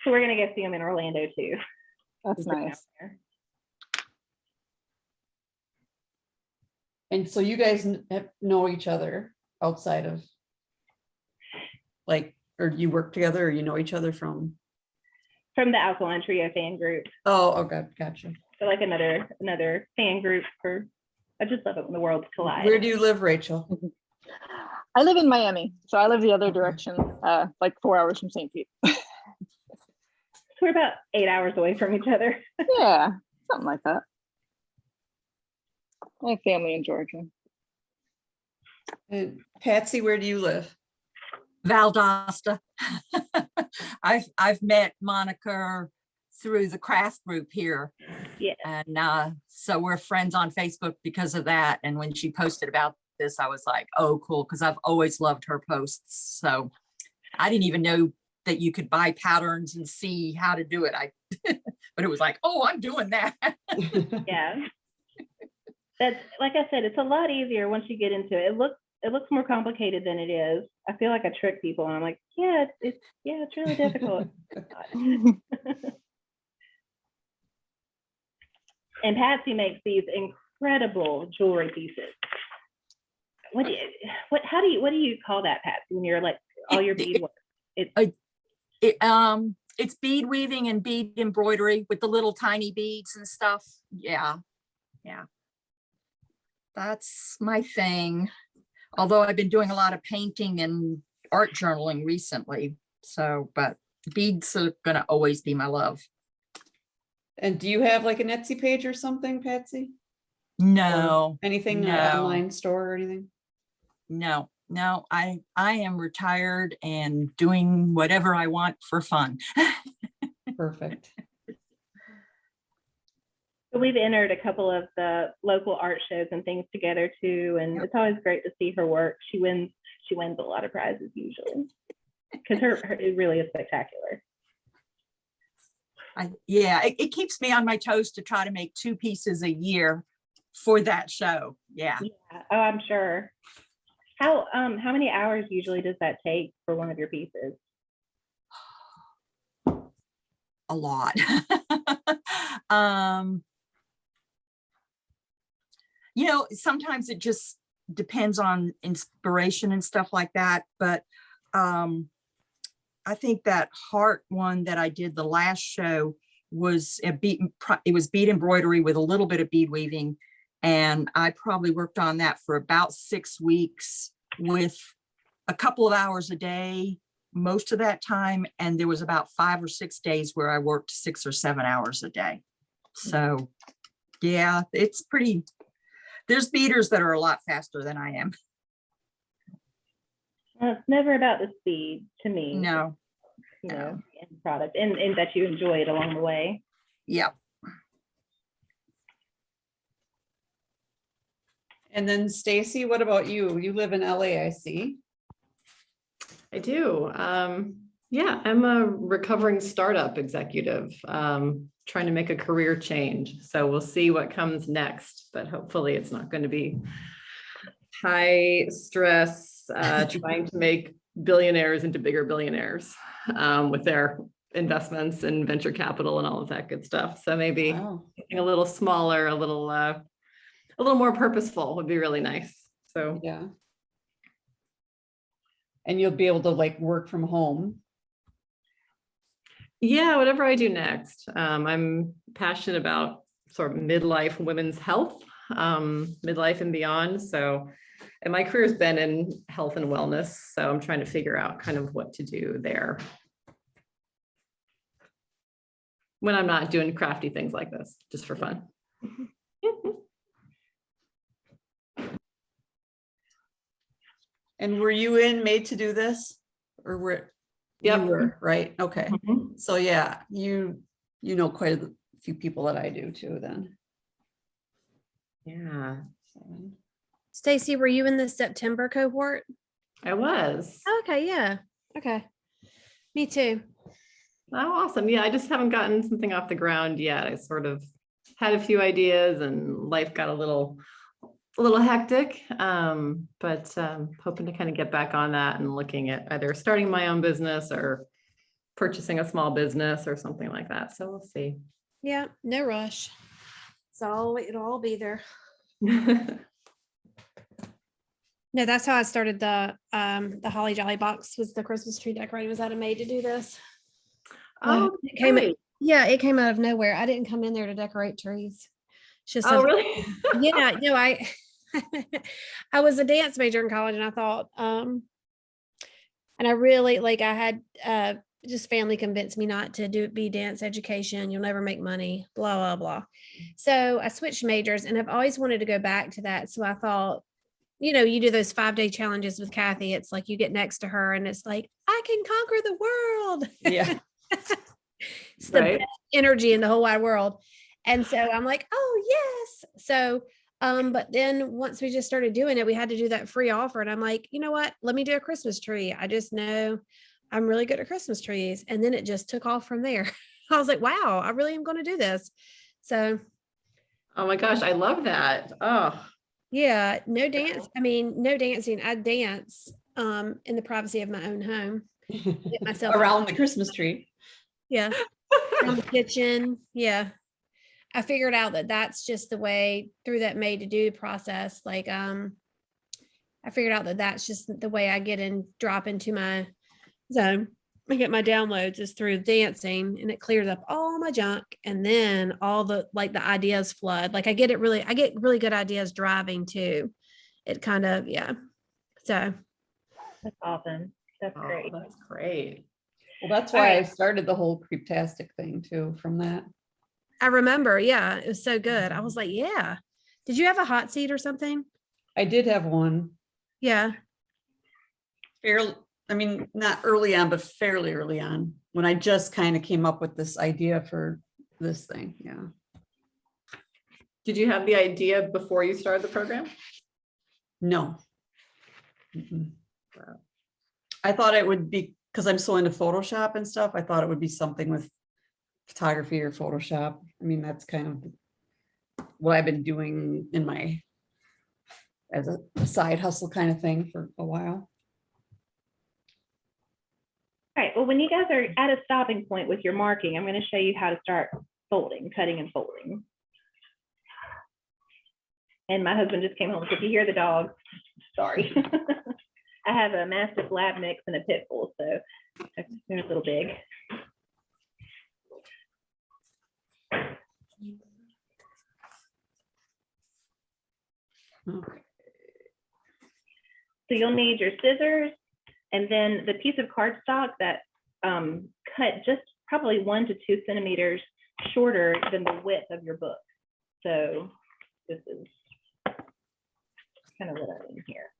So we're going to go see them in Orlando too. That's nice. And so you guys know each other outside of like, or you work together, or you know each other from? From the Alkaline Trio fan group. Oh, okay, gotcha. So like another fan group for, I just love it when the worlds collide. Where do you live, Rachel? I live in Miami, so I live the other Okay. direction, like 4 hours from St. Pete. So we're about 8 hours away from each other. Yeah, something like that. I have family in Georgia. And Patsy, where do you live? Valdosta. I've met Monica through the craft group here. Yeah. And so we're friends on Facebook because of that. And when she posted about this, I was like, oh, cool, because I've always loved her posts. So I didn't even know that you could buy patterns and see how to do it. But it was like, oh, I'm doing that. Yeah. That's, like I said, it's a lot easier once you get into it. It looks more complicated than it is. I feel like I trick people and I'm like, yeah, it's really difficult. And Patsy makes these incredible jewelry pieces. What do you call that, Patsy, when you're like all your beadwork? It's bead weaving and bead embroidery with the little tiny beads and stuff. Yeah. That's my thing. Although I've been doing a lot of painting and art journaling recently. So, but beads are gonna always be my love. And do you have like an Etsy page or something, Patsy? No, Anything, no. an online store or anything? no, I am retired and doing whatever I want for fun. Perfect. So we've entered a couple of the local art shows and things together too, and Yep. it's always great to see her work. She wins a lot of prizes usually because her it really is spectacular. It keeps me on my toes to try to make 2 pieces a year for that show. Yeah. Yeah. Oh, I'm sure. How many hours usually does that take for one of your pieces? A lot. Sometimes it just depends on inspiration and stuff like that. But I think that heart one that I did the last show was it was bead embroidery with a little bit of bead weaving. And I probably worked on that for about 6 weeks with a couple of hours a day, most of that time. And there was about 5 or 6 days where I worked 6 or 7 hours a day. So yeah, it's pretty, there's beaters that are a lot faster than I am. It's never about the speed to me. No. End product and that you enjoy it along the way. Yeah. And then Stacy, what about you? You live in LA, I see. I do. Yeah, I'm a recovering startup executive, trying to make a career change. So we'll see what comes next, but hopefully it's not going to be high stress, trying to make billionaires into bigger billionaires with their investments and venture capital and all of that good stuff. So maybe Wow. something a little smaller, a little more purposeful would be really nice. So Yeah. And you'll be able to like work from home. yeah, whatever I do next. I'm passionate about sort of midlife women's health, midlife and beyond. So, and my career has been in health and wellness. So I'm trying to figure out kind of what to do there. when I'm not doing crafty things like this, just for fun. And were you in Made to Do This? Or were you Yep. were, right? Okay. Mhm. So yeah, you know quite a few people that I do too then. Yeah, So, Stacy, were you in the September cohort? I was. Okay, yeah. Okay. Me too. Oh, awesome. Yeah, I just haven't gotten something off the ground yet. I sort of had a few ideas and life got a little hectic. But hoping to kind of get back on that and looking at either starting my own business or purchasing a small business or something like that. So we'll see. Yeah, no rush. So it'll all be there. No, that's how I started the Holly Jolly box was the Christmas tree decorating. Was out of Made to Do This. Oh, It came, great. yeah, it came out of nowhere. I didn't come in there to decorate trees. It's just Oh, something- really? yeah, no, I I was a dance major in college and I thought, and I really like I had just family convinced me not to be dance education. You'll never make money, blah, blah, blah. So I switched majors and I've always wanted to go back to that. So I thought, you know, you do those 5-day challenges with Kathy. It's like you get next to her and it's like, I can conquer the world. yeah. It's the Right. best energy in the whole wide world. And so I'm like, oh yes. So but then once we just started doing it, we had to do that free offer. And I'm like, you know what? Let me do a Christmas tree. I just know I'm really good at Christmas trees. And then it just took off from there. I was like, wow, I really am going to do this. So Oh my gosh, I love that. Oh, yeah, no dance. I mean, no dancing. I dance in the privacy of my own home. Get myself Around the Christmas tree. yeah. Around the kitchen. Yeah. I figured out that that's just the way through that Made to Do process. Like, I figured out that that's just the way I get and drop into my zone. I get my downloads is through dancing and it clears up all my junk. And then all the ideas flood. Like I get really good ideas driving too. It kind of, yeah. So That's awesome. That's oh, great. that's great. Well, that's All why I right. started the whole Creeptastic thing too from that. I remember, yeah, it was so good. I was like, yeah. Did you have a hot seat or something? I did have one Yeah. fairly, I mean, not early on, but fairly early on when I just kind of came up with this idea for this thing. Yeah. Did you have the idea before you started the program? No. Mm-mm. I thought it would be, because I'm so into Photoshop and stuff, I thought it would be something with photography or Photoshop. I mean, that's kind of what I've been doing in my, as a side hustle kind of thing for a while. All right, well, when you guys are at a stopping point with your marking, I'm going to show you how to start folding, cutting and folding. And my husband just came home, so if you hear the dog, sorry. I have a Mastiff Lab mix and a pit bull, so they're a little big. Okay. So you'll need your scissors and then the piece of cardstock that cut just probably 1 to 2 centimeters shorter than the width of your book. So this is kind of what I'm in here.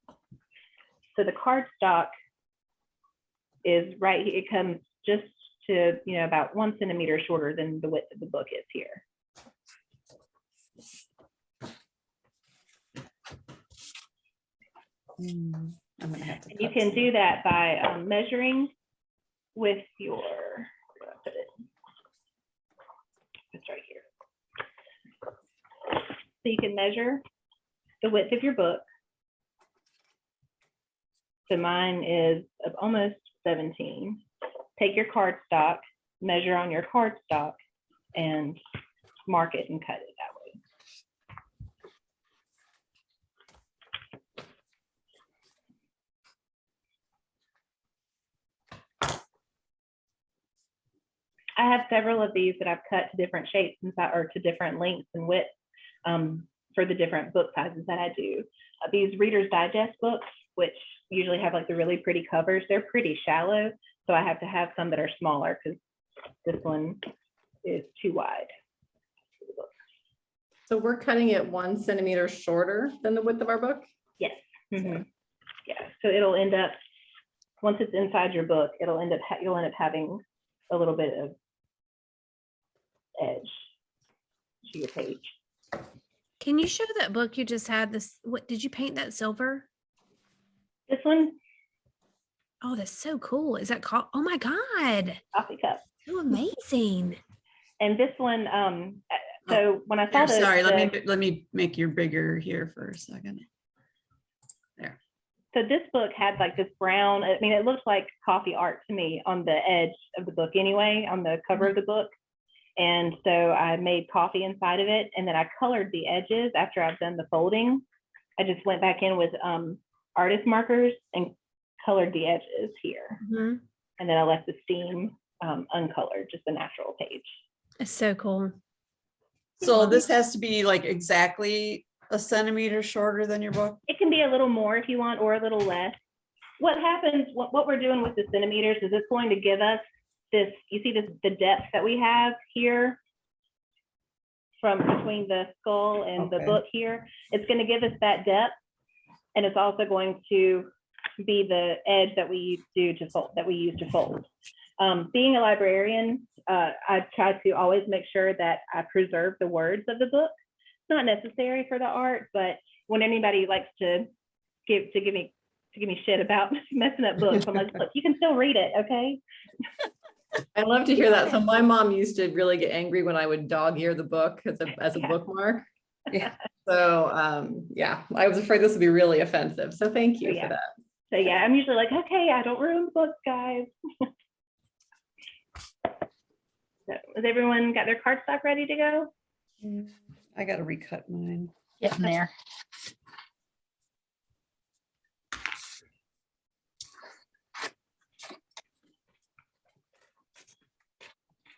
So the cardstock is right here. It comes just to, you know, about 1 centimeter shorter than the width of the book is here. I'm gonna have to And you cut can some. do that by measuring with your, where do I put it? It's right here. So you can measure the width of your book. So mine is of almost 17. Take your cardstock, measure on your cardstock, and mark it and cut it that way. I have several of these that I've cut to different shapes or to different lengths and widths for the different book sizes that I do. These Reader's Digest books, which usually have like the really pretty covers, they're pretty shallow. So I have to have some that are smaller because this one is too wide. So we're cutting it 1 centimeter shorter than the width of our book? Yes. Mhm. Yeah, so it'll end up, once it's inside your book, you'll end up having a little bit of edge to your page. Can you show that book you just had? This, what did you paint that silver? This one, Oh, that's so cool. Is that called? Oh my God. coffee cup. So amazing. And this one, so when I saw Here, the, sorry, the- let me make you bigger here for a second. There. so this book had like this brown, I mean, it looked like coffee art to me on the edge of the book anyway, on the cover of the book. And so I made coffee inside of it, and then I colored the edges after I've done the folding. I just went back in with artist markers and colored the edges here. Mhm. And then I left the seam uncolored, just the natural page. It's so cool. So this has to be like exactly a centimeter shorter than your book? It can be a little more if you want, or a little less. What happens, what we're doing with the centimeters is it's going to give us this, you see this, the depth that we have here from between the skull and the Okay. book here. It's going to give us that depth, and it's also going to be the edge that we use to fold. Being a librarian, I try to always make sure that I preserve the words of the book. It's not necessary for the art, but when anybody likes to give me shit about messing up books, I'm like, look, you can still read it, okay? I love to hear that. So my mom used to really get angry when I would dog ear the book as a Yeah. bookmark. Yeah. So yeah, I was afraid this would be really offensive. So thank you Yeah. for that. So yeah, I'm usually like, okay, I don't ruin the books, guys. So has everyone got their cardstock ready to go? I gotta recut mine. Getting there.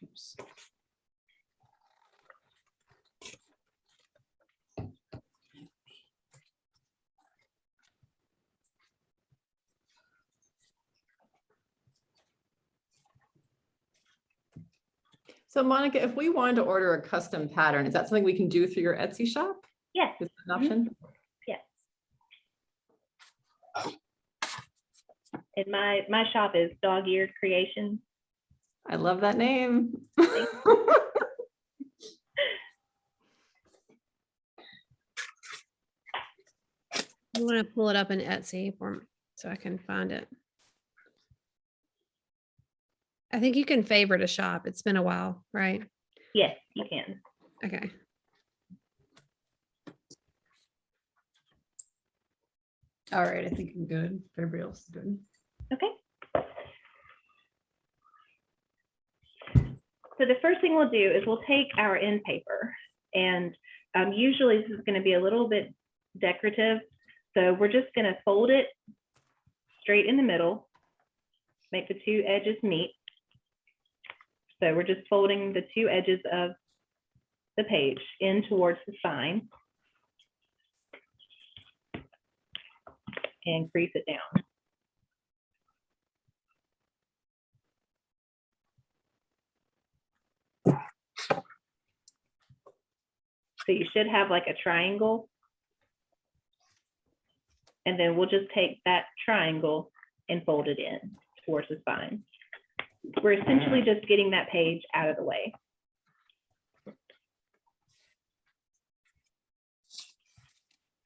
Oops. So Monica, if we wanted to order a custom pattern, is that something we can do through your Etsy shop? Yes. Is that an option? Yes. And my shop is Dog Eared Creations. I love that name. I'm going to pull it up in Etsy for me so I can find it. I think you can favorite a shop. It's been a while, right? Yes, you can. Okay. All right, I think I'm good. Everybody else is good. Okay. So the first thing we'll do is we'll take our end paper, and usually this is going to be a little bit decorative. So we're just going to fold it straight in the middle, make the two edges meet. So we're just folding the two edges of the page in towards the spine and crease it down. So you should have like a triangle. And then we'll just take that triangle and fold it in towards the spine. We're essentially just getting that page out of the way.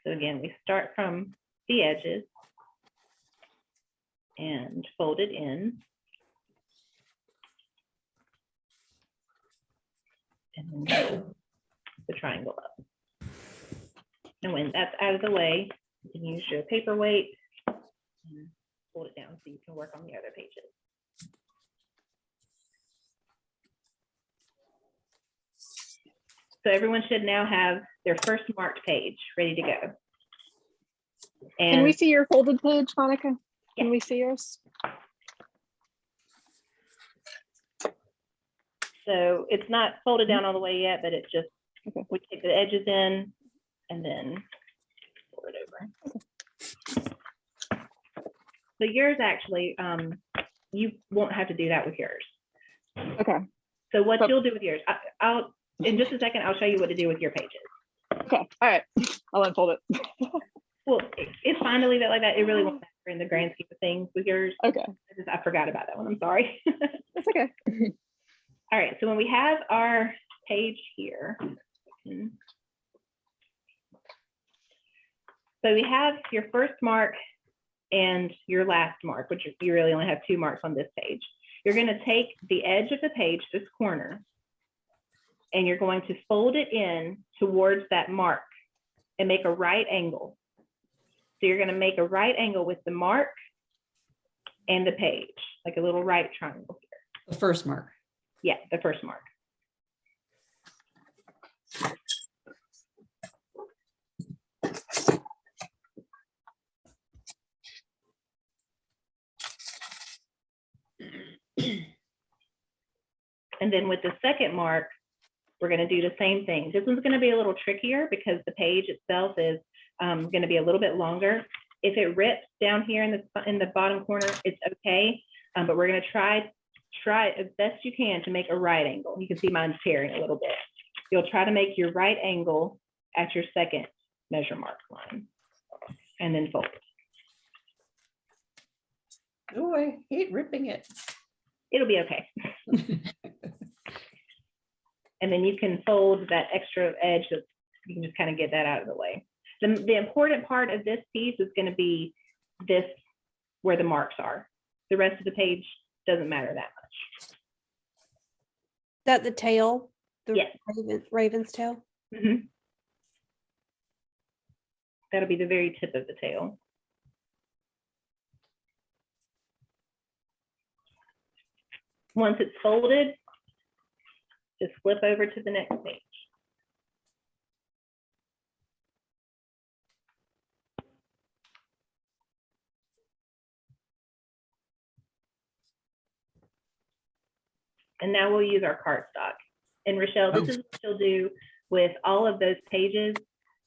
So again, we start from the edges and fold it in. And then fold the triangle up. And when that's out of the way, you can use your paperweight and fold it down so you can work on the other pages. So everyone should now have their first marked page ready to go. Can we And see your folded page, Monica? Can Yeah. we see yours? so it's not folded down all the way yet, but it's just, Okay. we take the edges in and then fold it over. So yours actually, you won't have to do that with yours. Okay. So what But- you'll do with yours, I'll in just a second, I'll show you what to do with your pages. Okay, all right, I'll unfold it. Well, it's fine to leave it like that. It really won't matter in the grand scheme of things with yours. Okay, I forgot about that one. I'm sorry. that's okay. All right, so when we have our page here, so we have your first mark and your last mark, which you really only have 2 marks on this page. You're going to take the edge of the page, this corner, and you're going to fold it in towards that mark and make a right angle. So you're going to make a right angle with the mark and the page, like a little right triangle here. The first mark. Yeah, the first mark. And then with the second mark, we're going to do the same thing. This one's going to be a little trickier because the page itself is going to be a little bit longer. If it rips down here in the bottom corner, it's okay. But we're going to try as best you can to make a right angle. You can see mine's tearing a little bit. You'll try to make your right angle at your second measure mark line and then fold. Oh, I hate ripping it. It'll be okay. And then you can fold that extra edge, so you can just kind of get that out of the way. The important part of this piece is going to be this, where the marks are. The rest of the page doesn't matter that much. That the tail, the Yes. raven's tail. Mhm. That'll be the very tip of the tail. Once it's folded, just flip over to the next page. And now we'll use our cardstock. And Rochelle, this is what you'll do with all of those pages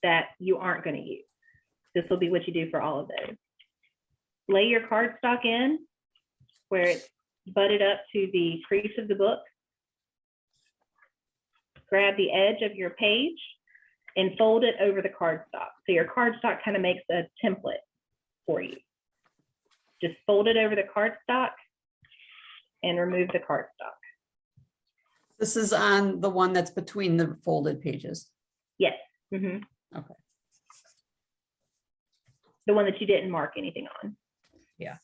that you aren't going to use. This will be what you do for all of those. Lay your cardstock in where it's butted up to the crease of the book. Grab the edge of your page and fold it over the cardstock. So your cardstock kind of makes a template for you. Just fold it over the cardstock and remove the cardstock. This is on the one that's between the folded pages. Yes. Mhm. Okay. The one that you didn't mark anything on. Yeah.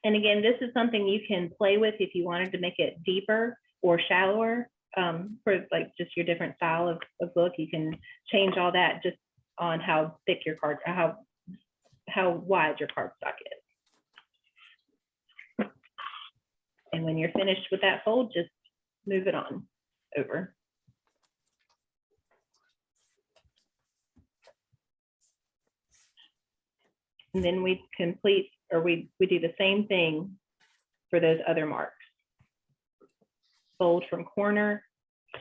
And again, this is something you can play with if you wanted to make it deeper or shallower for like just your different style of book. You can change all that just on how thick your card, how wide your cardstock is. And when you're finished with that fold, just move it on over. And then we complete, or we do the same thing for those other marks. Fold from corner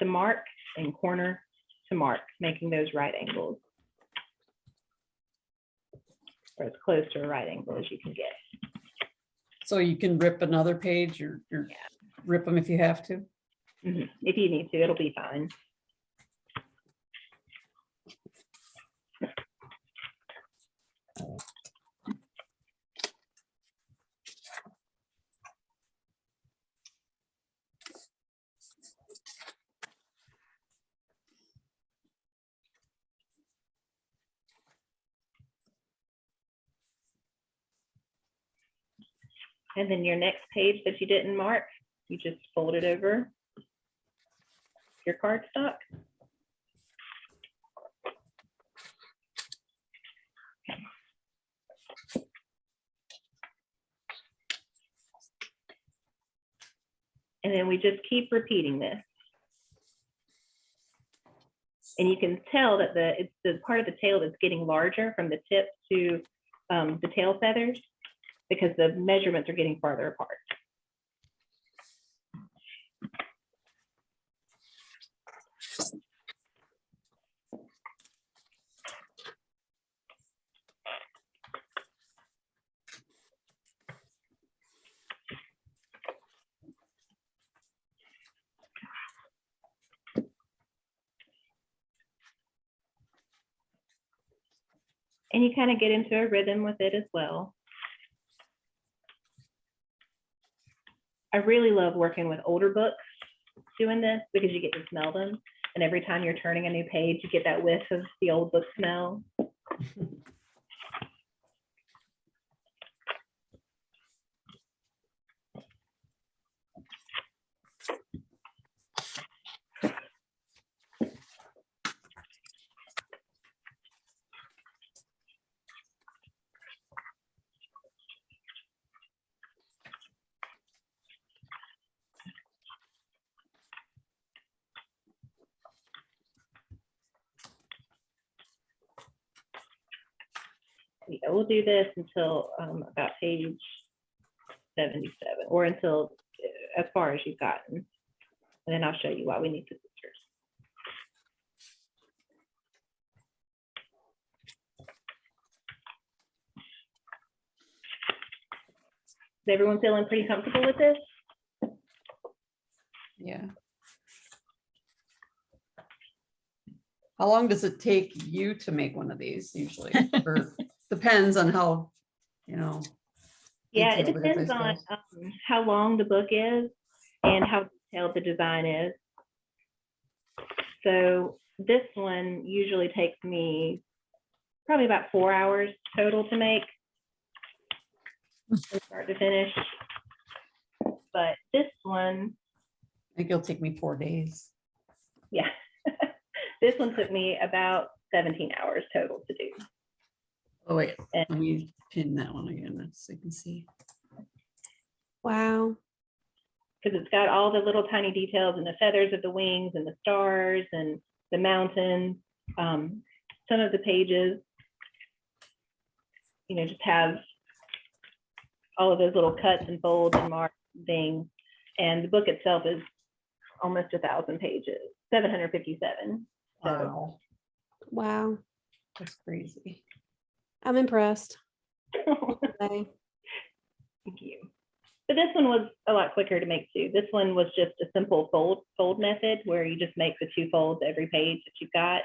to mark and corner to mark, making those right angles. Or as close to a right angle as you can get. So you can rip another page or rip them if you have to. Mhm. If you need to, it'll be fine. And then your next page that you didn't mark, you just fold it over your cardstock. And then we just keep repeating this. And you can tell that it's the part of the tail that's getting larger from the tip to the tail feathers, because the measurements are getting farther apart. And you kind of get into a rhythm with it as well. I really love working with older books doing this because you get to smell them. And every time you're turning a new page, you get that whiff of the old book smell. Yeah, we'll do this until about page 77, or until as far as you've gotten. And then I'll show you why we need the sisters. Is everyone feeling pretty comfortable with this? Yeah. How long does it take you to make one of these usually? Or depends on how, you know. Yeah, it detailed is, I depends on suppose. how long the book is and how detailed the design is. So this one usually takes me probably about 4 hours total to make, from start to finish. But this one, I think it'll take me 4 days. yeah, this one took me about 17 hours total to do. Oh wait, And- let me pin that one again so you can see. Wow. Because it's got all the little tiny details and the feathers of the wings and the stars and the mountains. Some of the pages, you know, just have all of those little cuts and folds and marks and things. And the book itself is almost 1,000 pages, 757. So, Wow, Wow. that's crazy. I'm impressed. thank you. But this one was a lot quicker to make too. This one was just a simple fold method where you just make the 2 folds every page that you've got.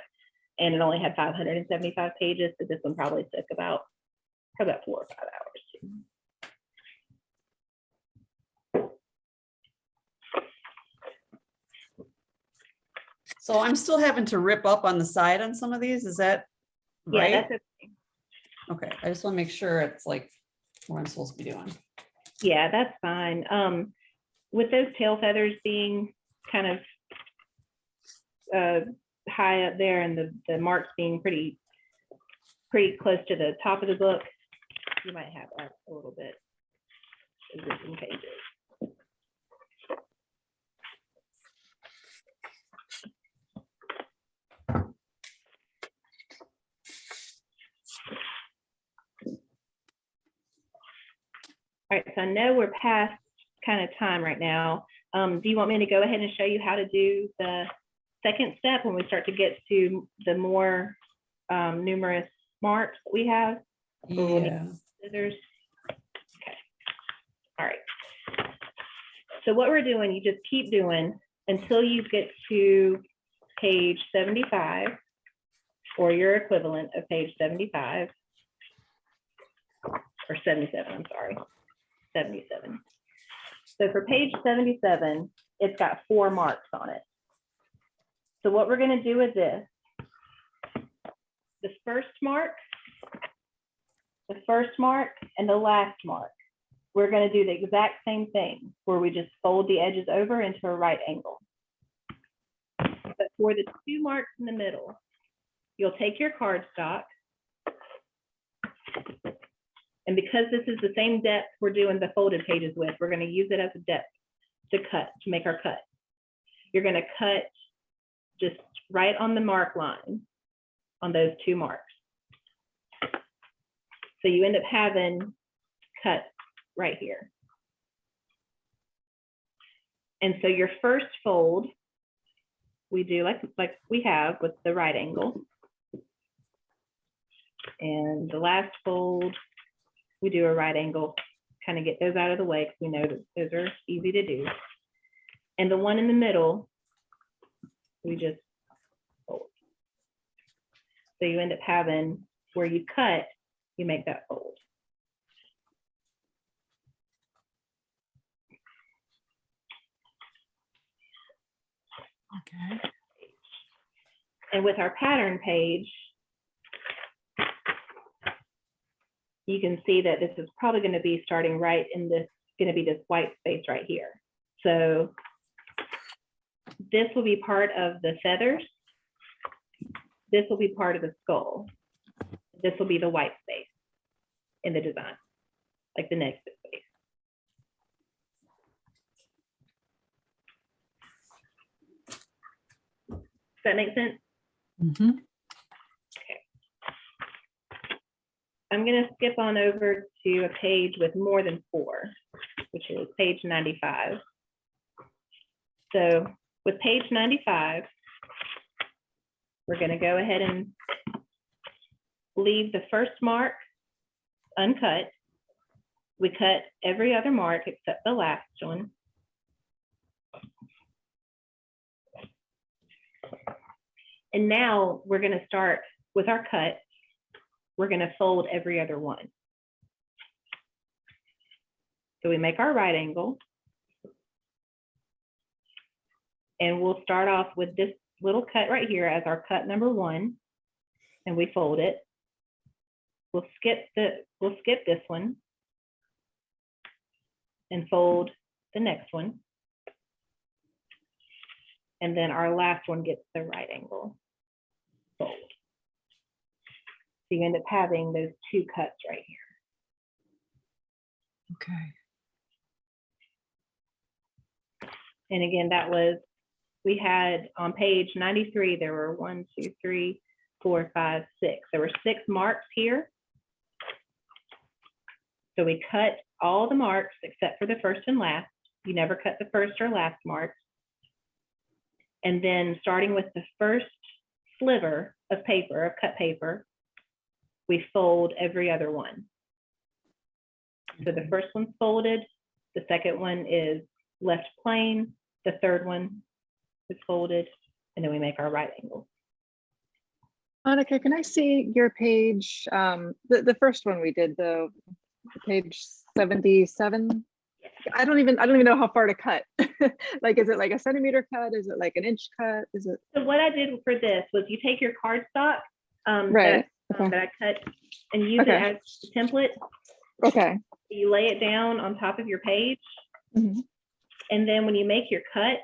And it only had 575 pages. So this one probably took about 4 or 5 hours too. So I'm still having to rip up on the side on some of these, is that Yeah, right? that's okay. Okay, I just want to make sure it's like what I'm supposed to be doing. Yeah, that's fine. With those tail feathers being kind of high up there and the marks being pretty close to the top of the book, you might have a little bit of ripping pages. All right, so I know we're past kind of time right now. Do you want me to go ahead and show you how to do the second step when we start to get to the more numerous marks that we have? Yeah. Scissors. Okay. All right. So what we're doing, you just keep doing until you get to page 75 or your equivalent of page 75 or 77, I'm sorry, 77. So for page 77, it's got 4 marks on it. So what we're going to do is this. The first mark, and the last mark, we're going to do the exact same thing where we just fold the edges over into a right angle. But for the 2 marks in the middle, you'll take your cardstock, and because this is the same depth we're doing the folded pages with, we're going to use it as a depth to make our cut. You're going to cut just right on the mark line on those 2 marks. So you end up having cut right here. And so your first fold we do like we have with the right angle. And the last fold, we do a right angle, kind of get those out of the way because we know that those are easy to do. And the one in the middle, we just fold. So you end up having where you cut, you make that fold. Okay. And with our pattern page, you can see that this is probably going to be starting right in this, going to be this white space right here. So this will be part of the feathers. This will be part of the skull. This will be the white space in the design, like the next space. Does that make sense? Mm-hmm. I'm going to skip on over to a page with more than 4, which is page 95. So with page 95, we're going to go ahead and leave the first mark uncut. We cut every other mark except the last one. And now we're going to start with our cut. We're going to fold every other one. So we make our right angle. And we'll start off with this little cut right here as our cut number 1. And we fold it. We'll skip this one and fold the next one. And then our last one gets the right angle, fold. So you end up having those 2 cuts right here. Okay. And again, that was, we had on page 93, there were 1, 2, 3, 4, 5, 6. There were 6 marks here. So we cut all the marks except for the first and last. You never cut the first or last marks. And then starting with the first sliver of paper, of cut paper, we fold every other one. So the first one's folded, the second one is left plain, the third one is folded, and then we make our right angle. Monica, can I see your page? The first one we did, the page 77. I don't even know how far to cut. Like, is it like a centimeter cut? Is it like an inch cut? Is it? So what I did for this was you take your cardstock Right. that I cut and use it as a template. Okay. You lay it down on top of your page. Mhm. And then when you make your cut,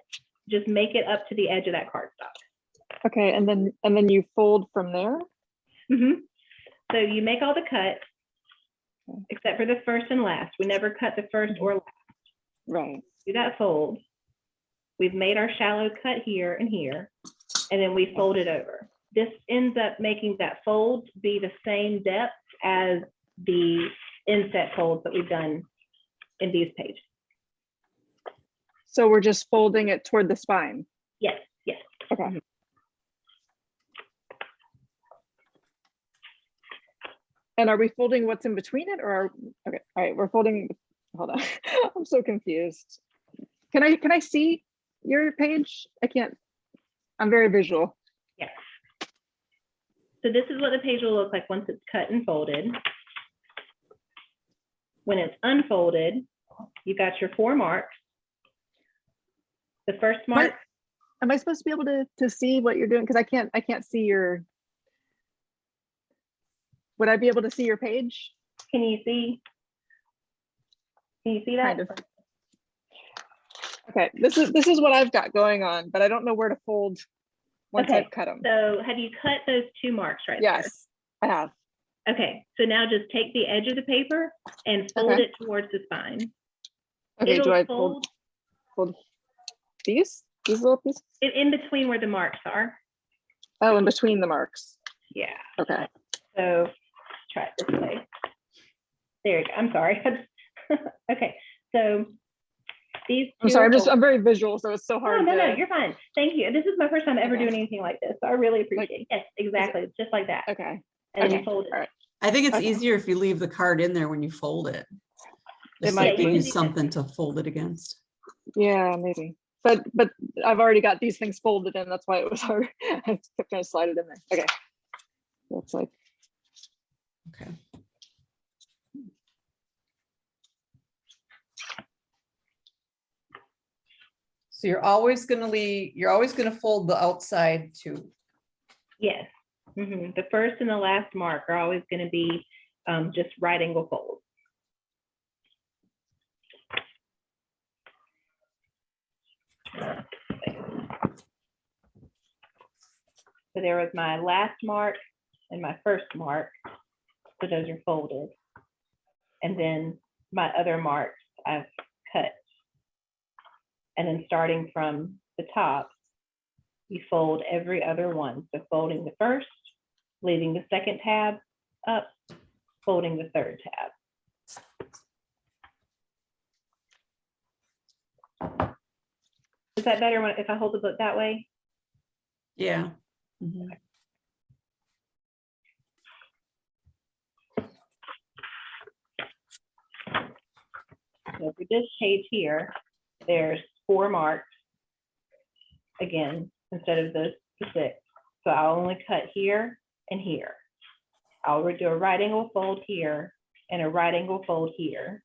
just make it up to the edge of that cardstock. Okay, and then you fold from there? Mm-hmm. So you make all the cuts, except for the first and last. We never cut the first or last. Right. Do that fold. We've made our shallow cut here and here, and then we fold it over. This ends up making that fold be the same depth as the inset folds that we've done in these pages. So we're just folding it toward the spine. Yes, yes. Okay. And are we folding what's in between it, or okay, all right, we're folding, hold on. I'm so confused. Can I see your page? I can't, I'm very visual. Yes. So this is what the page will look like once it's cut and folded. When it's unfolded, you got your 4 marks. The first mark. Am I supposed to be able to see what you're doing? Because I can't see your, would I be able to see your page? Can you see? Can you see that? Kind of. Okay, this is what I've got going on, but I don't know where to fold once Okay, I've cut them. So have you cut those 2 marks right Yes, I have. there? Okay, so now just take the edge of the paper and fold it towards the spine. Okay, It'll do I fold fold these little pieces? in between where the marks are. Oh, in between the marks. Yeah. Okay. So try it this way. There you go. I'm sorry. Okay. So These I'm two sorry, are I'm very visual, so it's so Oh, hard no, to. you're fine. Thank you. This is my first time ever Okay. doing anything like this, so I really appreciate it. Yes, exactly, just like that. Okay. And then you Okay. fold it. All right. I think it's Okay. easier if you leave the card in there when you fold it. It Just might like be. give Yeah, you you can do that. something to fold it against. Yeah, maybe. But I've already got these things folded in. That's why it was hard. I kept trying to slide it in there. Okay. Looks like. Okay. So you're always gonna fold the outside too. Yes. The first and the last mark are always going to be just right angle folds. So there was my last mark and my first mark. So those are folded. And then my other marks I've cut. And then starting from the top, you fold every other one. So folding the first, leaving the second tab up, folding the third tab. Is that better if I hold the book that way? Yeah. Mhm. So for this page here, there's 4 marks again, instead of the 6. So I'll only cut here and here. I'll do a right angle fold here and a right angle fold here.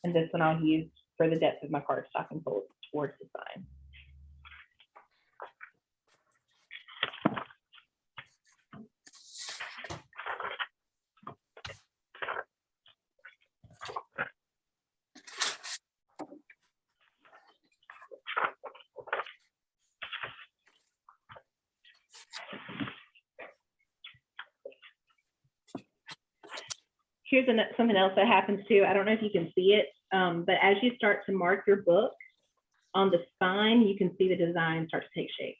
And this one I'll use for the depth of my cardstock and fold towards the sign. Here's something else that happens too. I don't know if you can see it, but as you start to mark your book on the spine, you can see the design start to take shape.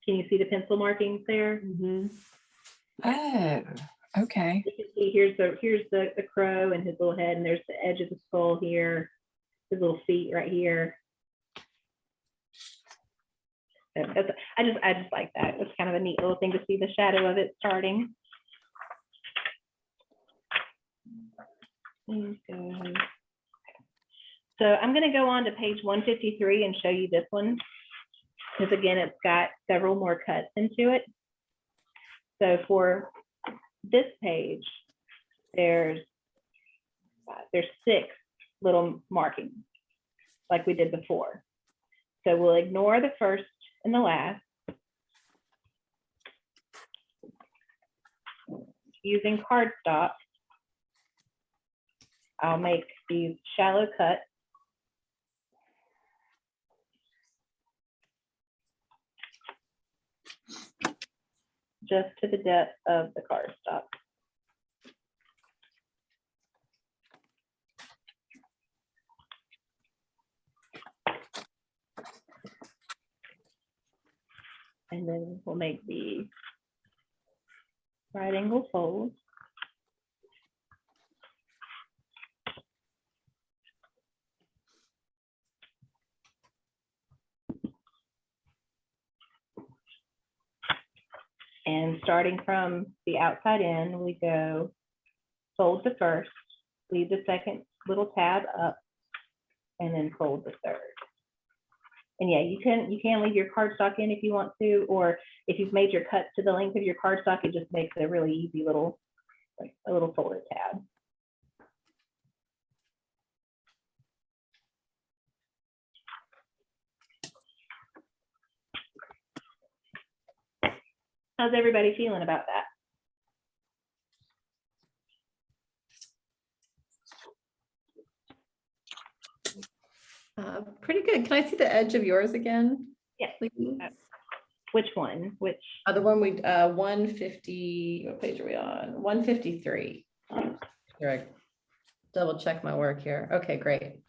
Can you see the pencil markings there? Mhm. Oh, okay. You can see here's the crow and his little head, and there's the edge of the skull here, his little feet right here. So I just like that. It's kind of a neat little thing to see the shadow of it starting. So I'm going to go on to page 153 and show you this one, because again, it's got several more cuts into it. So for this page, there's 6 little markings like we did before. So we'll ignore the first and the last. Using cardstock, I'll make these shallow cuts. Just to the depth of the cardstock. And then we'll make the right angle folds. And starting from the outside in, we go fold the first, leave the second little tab up, and then fold the third. And yeah, you can leave your cardstock in if you want to, or if you've made your cuts to the length of your cardstock, it just makes a really easy little, like a little folded tab. How's everybody feeling about that? Pretty good. Can I see the edge of yours again? Yes. Please? Which one? Which? The one we 150. What page are we on? 153. Here, I double check my work here. Okay, great.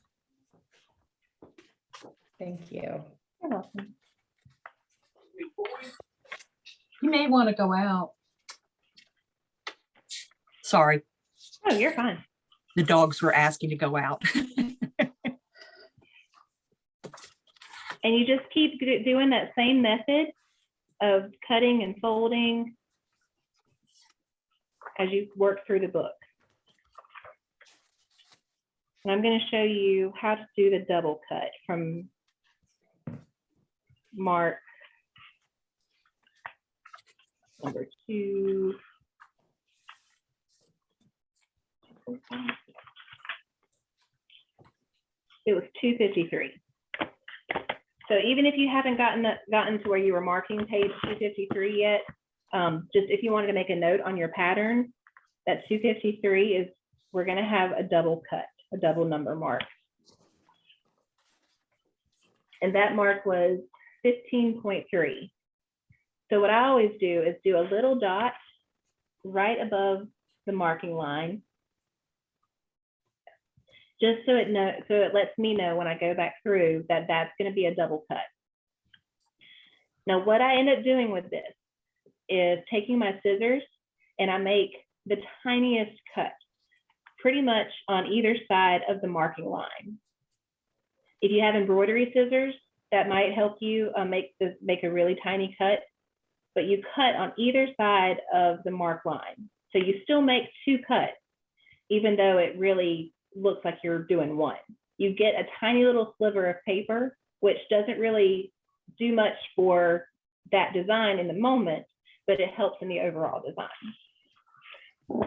Thank you. You're welcome. You may want to go out. Sorry, Oh, you're fine. the dogs were asking to go out. And you just keep doing that same method of cutting and folding as you work through the book. And I'm going to show you how to do the double cut from mark number 2. It was 253. So even if you haven't gotten to where you were marking page 253 yet, just if you wanted to make a note on your pattern, that 253 is, we're going to have a double cut, a double number mark. And that mark was 15.3. So what I always do is do a little dot right above the marking line, just so it lets me know when I go back through that that's going to be a double cut. Now, what I end up doing with this is taking my scissors and I make the tiniest cut pretty much on either side of the marking line. If you have embroidery scissors, that might help you make a really tiny cut, but you cut on either side of the mark line. So you still make 2 cuts, even though it really looks like you're doing 1. You get a tiny little sliver of paper, which doesn't really do much for that design in the moment, but it helps in the overall design.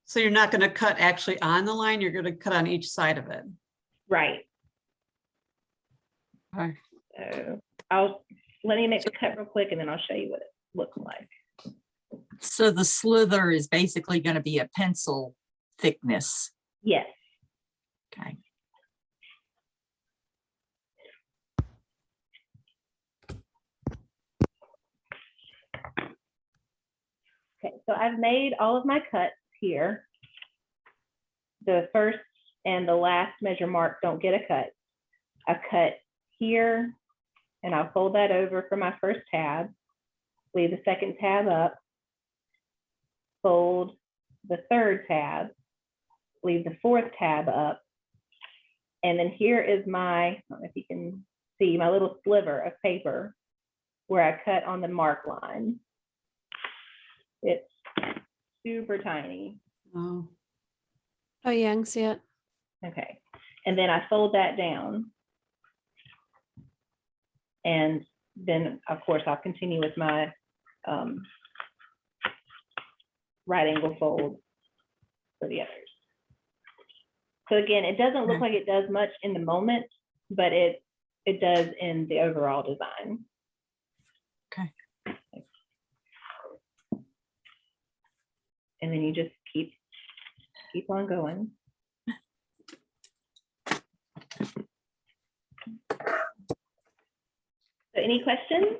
So you're not going to cut actually on the line, you're going to cut on each side of it. Right. Okay. So let me make the cut real quick and then I'll show you what it looks like. So the slither is basically going to be a pencil thickness. Yes. Okay. Okay, so I've made all of my cuts here. The first and the last measure mark don't get a cut. I cut here and I'll fold that over for my first tab, leave the second tab up, fold the third tab, leave the fourth tab up, and then here is my, I don't know if you can see, my little sliver of paper where I cut on the mark line. It's super tiny. Oh, Oh, yeah, I can see it. Okay, and then I fold that down. And then, of course, I'll continue with my right angle fold for the others. So again, it doesn't look like it does much in the moment, but it does in the overall design. Okay. And then you just keep on going. So any questions?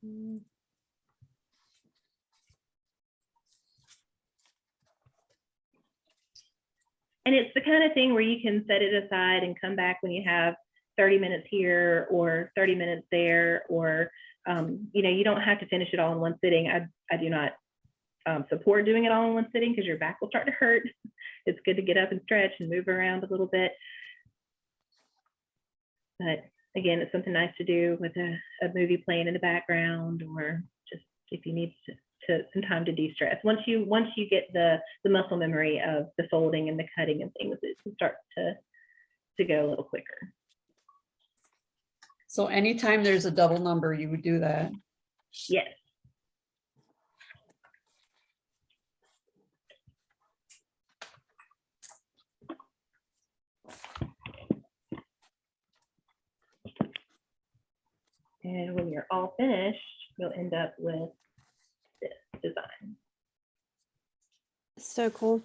And it's the kind of thing where you can set it aside and come back when you have 30 minutes here or 30 minutes there, or you don't have to finish it all in one sitting. I do not support doing it all in one sitting because your back will start to hurt. It's good to get up and stretch and move around a little bit. But again, it's something nice to do with a movie playing in the background, or just if you need some time to de-stress. Once you get the muscle memory of the folding and the cutting and things, it can start to go a little quicker. so anytime there's a double number, you would do that? Yes. And when you're all finished, you'll end up with this design. So cool.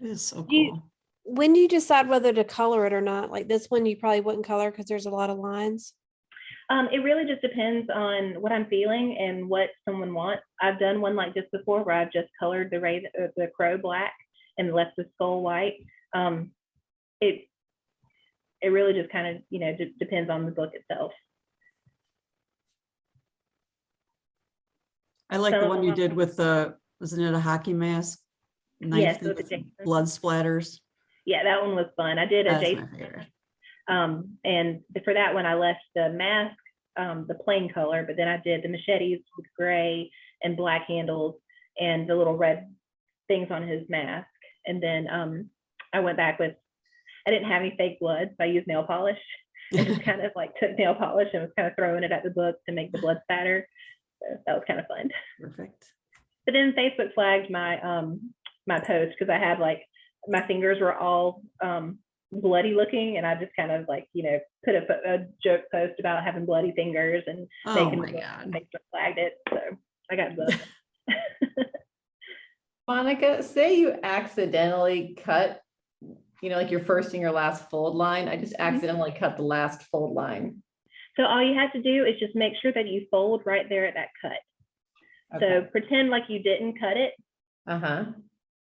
It is so Do you- cool. When do you decide whether to color it or not? Like this one, you probably wouldn't color because there's a lot of lines. It really just depends on what I'm feeling and what someone wants. I've done one like this before where I've just colored the crow black and left the skull white. It really just kind of, depends on the book itself. I like the So- one you did with wasn't it a hockey mask? knife Yes, thing with the with Jason. blood splatters. Yeah, that one was fun. I did a That's my Jason. favorite. And for that one, I left the mask, the plain color, but then I did the machetes with gray and black handles and the little red things on his mask. And then I went back with, I didn't have any fake blood, so I used nail polish and just kind of like took nail polish and was kind of throwing it at the book to make the blood spatter. So that was kind of fun. Perfect. But then Facebook flagged my my post because I had like my fingers were all bloody looking, and I just kind of like, you know, put a joke post about having bloody fingers and Oh making my the book. God. Facebook flagged it, so I got booked. Monica, say you accidentally cut, you know, like your first and your last fold line. I just accidentally cut the last fold line. So all you have to do is just make sure that you fold right there at that cut. So Okay. pretend like you didn't cut it, Uh-huh.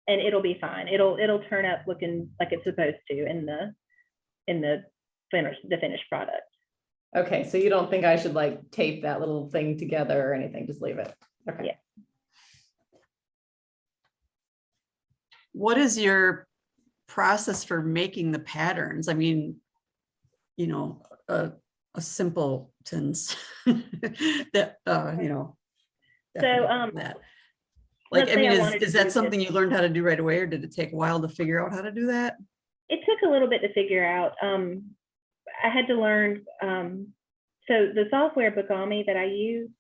and it'll be fine. It'll turn up looking like it's supposed to in the finished product. Okay, so you don't think I should like tape that little thing together or anything, just leave it? Okay. Yeah. What is your process for making the patterns? I mean, you know, a simpletons that, you know. So, definitely that. Like, let's I say mean, I is wanted to that do something this. you learned how to do right away, or did it take a while to figure out how to do that? It took a little bit to figure out. I had to learn. So the software Bookami that I use,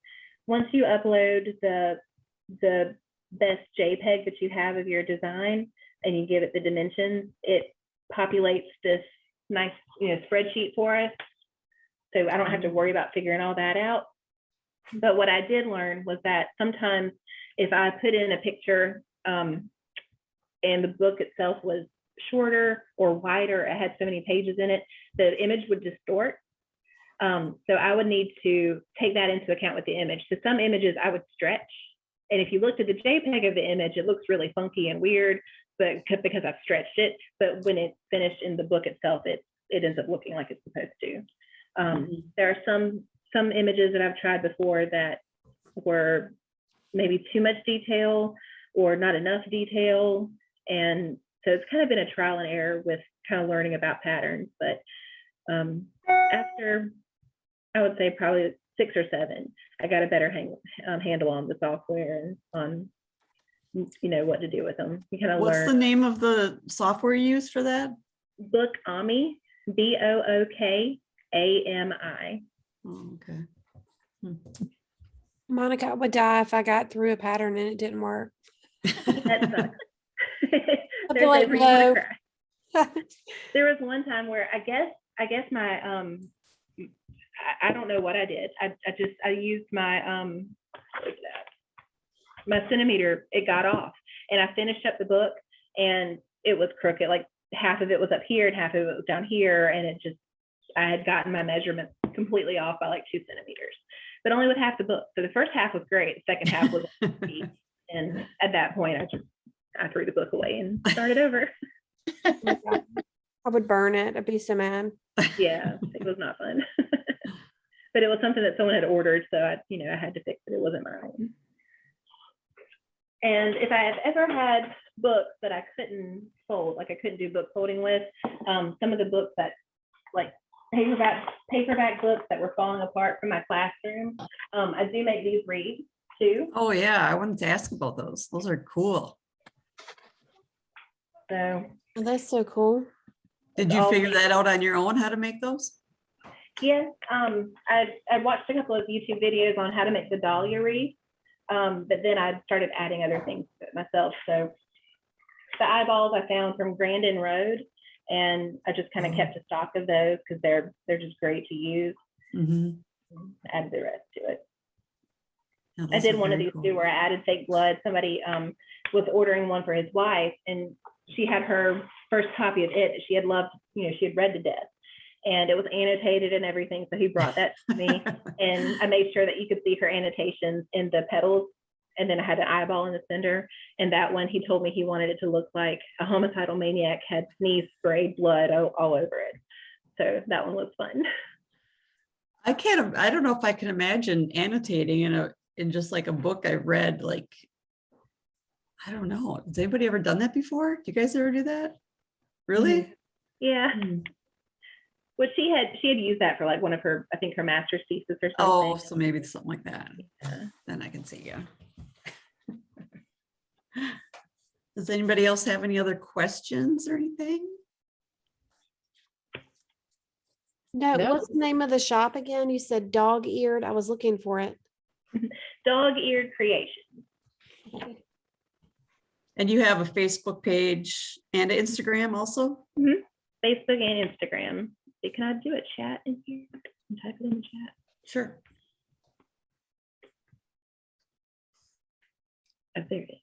once you upload the best JPEG that you have of your design and you give it the dimensions, it populates this nice, you know, spreadsheet for us. So I don't have to worry about figuring all that out. But what I did learn was that sometimes if I put in a picture and the book itself was shorter or wider, it had so many pages in it, the image would distort. So I would need to take that into account with the image. So some images I would stretch. And if you looked at the JPEG of the image, it looks really funky and weird, but because I've stretched it. But when it's finished in the book itself, it ends up looking like it's supposed to. There are some images that I've tried before that were maybe too much detail or not enough detail. And so it's kind of been a trial and error with kind of learning about patterns. But after, I would say probably 6 or 7, I got a better handle on the software and on, you know, what to do with them. You kind of What's learn. the name of the software you use for that? Bookami, Bookami. Oh, okay. Monica, I would die if I got through a pattern and it didn't work. That sucks. I'd be There's like, no reason to no. cry. There was one time where I guess my I don't know what I did. I used my what is that? My centimeter. It got off, and I finished up the book, and it was crooked. Like half of it was up here and half of it was down here, and it just, I had gotten my measurements completely off by like 2 centimeters, but only with half the book. So the first half was great. The second half was and at that point I threw the book away and started over. I would burn it. I'd be so mad. Yeah, it was not fun. But it was something that someone had ordered, so I had to fix it. It wasn't my own. And if I had ever had books that I couldn't fold, like I couldn't do book folding with, some of the books that, like paperback books that were falling apart from my classroom, I do make these read too. Oh yeah, I wanted to ask about those. Those are cool. So Oh, that's so cool. Did you figure that out on your own, how to make those? yes, I watched a couple of YouTube videos on how to make the dahlia wreath, but then I started adding other things to it myself. So the eyeballs I found from Grandin Road, and I just kind of kept a stock of those because they're just great to use. Mhm. Add the rest to it. Yeah, I those did are one of very these cool. too, where I added fake blood. Somebody was ordering one for his wife, and she had her first copy of it. She had loved, she had read to death, and it was annotated and everything. So he brought that to me, and I made sure that you could see her annotations in the petals. And then I had an eyeball in the center. And that one, he told me he wanted it to look like a homicidal maniac had sneezed sprayed blood all over it. So that one was fun. I don't know if I can imagine annotating in just like a book I read like I don't know. Has anybody ever done that before? Do you guys ever do that? Really? Yeah. Hmm. Well, she had used that for like one of her, I think her master's thesis or something. Oh, so maybe it's something like that. Yeah. Then I can see, yeah. Does anybody else have any other questions or anything? No, No. what's the name of the shop again? You said dog-eared. I was looking for it. Dog-eared creation. And you have a Facebook page and an Instagram also? Facebook and Instagram. Can I do a chat in here? And type it in the chat. Sure. Oh, there it is.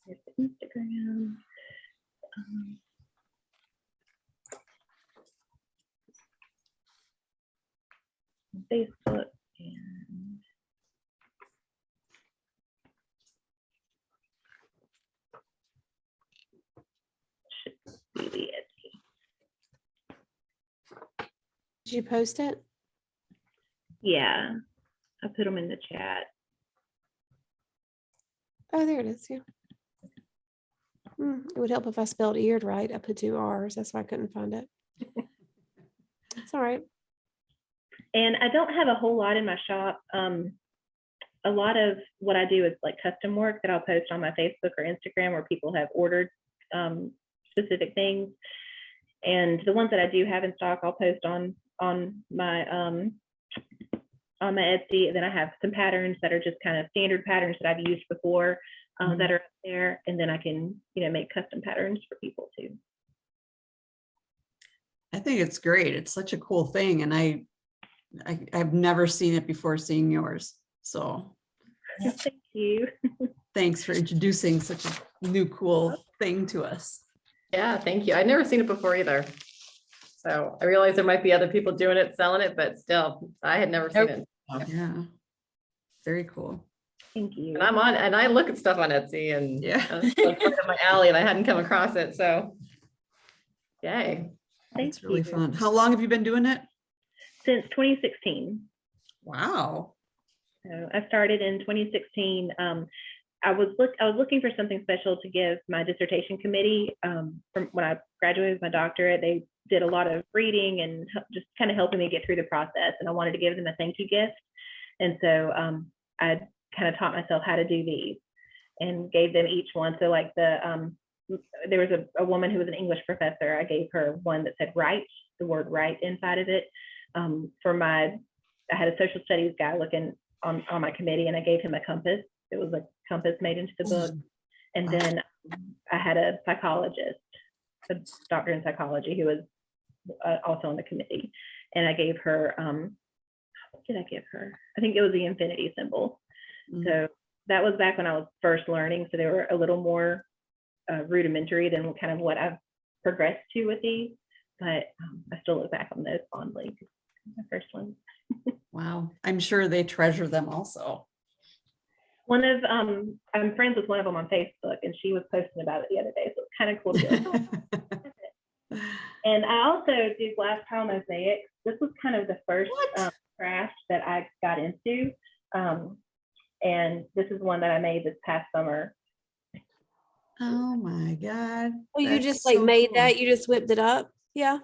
Here's the Instagram. Facebook and should be the Etsy. Did you post it? Yeah, I put them in the chat. Oh, there it is. Yeah. It would help if I spelled eared right. I put 2 R's. That's why I couldn't find it. It's all right. And I don't have a whole lot in my shop. A lot of what I do is like custom work that I'll post on my Facebook or Instagram where people have ordered specific things. And the ones that I do have in stock, I'll post on my Etsy. And then I have some patterns that are just kind of standard patterns that I've used before that are up there. And then I can, make custom patterns for people too. I think it's great. It's such a cool thing. And I've never seen it before seeing yours. So Thank you. thanks for introducing such a new, cool thing to us. Yeah, thank you. I'd never seen it before either. So I realize there might be other people doing it, selling it, but still, I had never seen it. Yeah. Very cool. Thank you. And I look at stuff on Etsy and Yeah. it's like right up my alley and I hadn't come across it. So yay. Thank It's really you. fun. How long have you been doing it? Since 2016. Wow. So I started in 2016. I was looking for something special to give my dissertation committee. From when I graduated with my doctorate, they did a lot of reading and just kind of helping me get through the process. And I wanted to give them a thank you gift. And so I kind of taught myself how to do these and gave them each one. So like there was a woman who was an English professor. I gave her one that said "right," the word "right" inside of it. I had a social studies guy looking on my committee, and I gave him a compass. It was a compass made into the book. And then I had a psychologist, a doctor in psychology, who was also on the committee. And I gave her, what did I give her? I think it was the infinity symbol. So that was back when I was first learning. So they were a little more rudimentary than kind of what I've progressed to with these. But I still look back on those fondly. My first one. Wow. I'm sure they treasure them also. I'm friends with one of them on Facebook, and she was posting about it the other day. So it's kind of cool to be like, And I also do glass tile mosaics. This was kind of the first craft that I got into. And this is one that I made this past summer. Oh my God. Oh, you That's just so made cool. that? You just whipped it up? Yeah.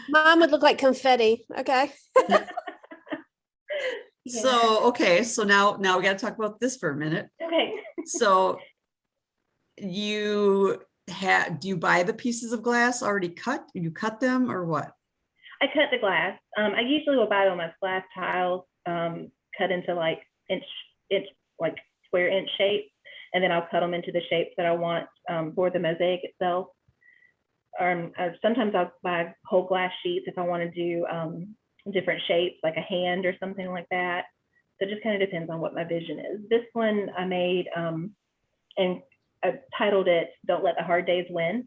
Mine would look like confetti. Okay. So, okay. So now we got to talk about this for a minute. Okay. So do you buy the pieces of glass already cut? You cut them or what? I cut the glass. I usually will buy them as glass tiles, cut into like inch like square inch shapes, and then I'll cut them into the shapes that I want for the mosaic itself. Sometimes I'll buy whole glass sheets if I want to do different shapes, like a hand or something like that. So it just kind of depends on what my vision is. This one I made and I titled it "Don't Let the Hard Days Win."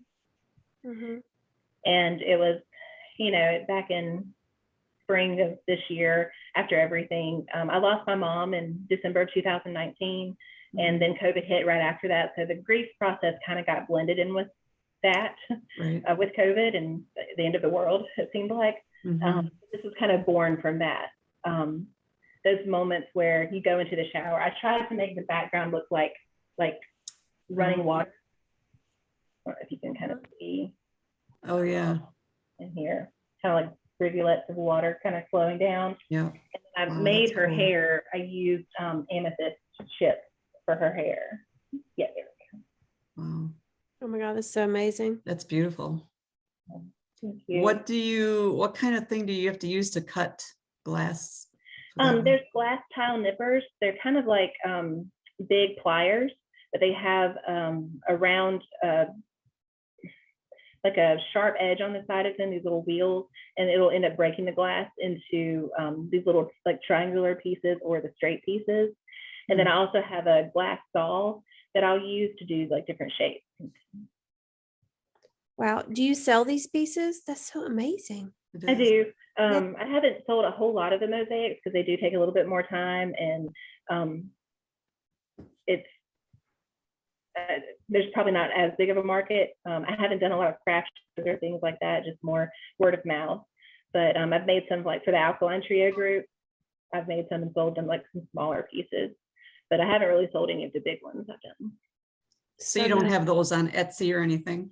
Mm-hmm. And it was, back in spring of this year, after everything. I lost my mom in December of 2019, and then COVID hit right after that. So the grief process kind of got blended in with that Right. with COVID and the end of the world, it seemed like. Mhm. This was kind of born from that. Those moments where you go into the shower, I tried to make the background look like running water. I don't know if you can kind of see Oh, yeah. in here, kind of like rivulets of water kind of flowing down. Yeah. And I Wow, made that's her cool. hair, I used amethyst chips for her hair. Yeah, there we go. Wow. Oh my God, that's so amazing. That's beautiful. Thank you. What kind of thing do you have to use to cut glass? for that one? There's glass tile nippers. They're kind of like big pliers, but they have a round, like a sharp edge on the side of them, these little wheels, and it'll end up breaking the glass into these little like triangular pieces or the straight pieces. And then I also have a glass saw that I'll use to do like different shapes. Wow. Do you sell these pieces? That's so amazing. It I is. do. I haven't sold a whole lot of the mosaics because they do take a little bit more time, and it's there's probably not as big of a market. I haven't done a lot of craft shows or things like that, just more word of mouth. But I've made some like for the Alkaline Trio group. I've made some and sold them like some smaller pieces, but I haven't really sold any of the big ones I've done. So you don't have those on Etsy or anything?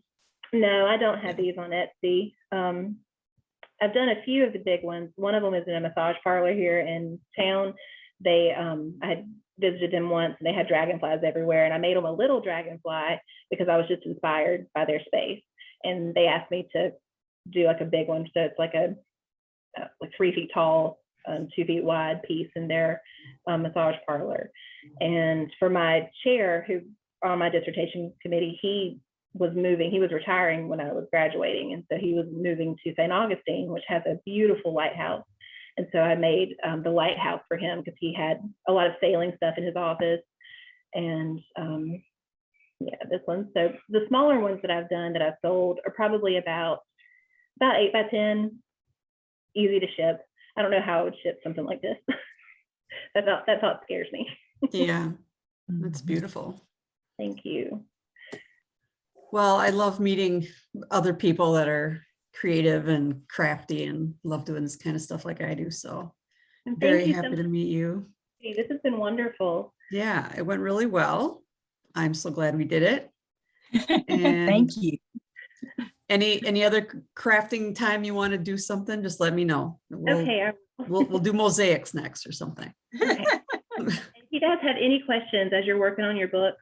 No, I don't have these on Etsy. I've done a few of the big ones. One of them is in a massage parlor here in town. They, I had visited them once and they had dragonflies everywhere, and I made them a little dragonfly because I was just inspired by their space. And they asked me to do like a big one. So it's like a like 3 feet tall, 2 feet wide piece in their massage parlor. And for my chair, who on my dissertation committee, he was retiring when I was graduating. And so he was moving to St. Augustine, which has a beautiful lighthouse. And so I made the lighthouse for him because he had a lot of sailing stuff in his office. And yeah, this one. So the smaller ones that I've done that I've sold are probably about 8 by 10, easy to ship. I don't know how I would ship something like this. That thought scares me. Yeah, that's beautiful. Thank you. Well, I love meeting other people that are creative and crafty and love doing this kind of stuff like I do. So And very thank you happy so to much. meet you. This has been wonderful. Yeah, it went really well. I'm so glad we did it. And Thank you. any other crafting time you want to do something, just let me know. Okay. We'll do mosaics next or something. Okay. If you guys have any questions as you're working on your book,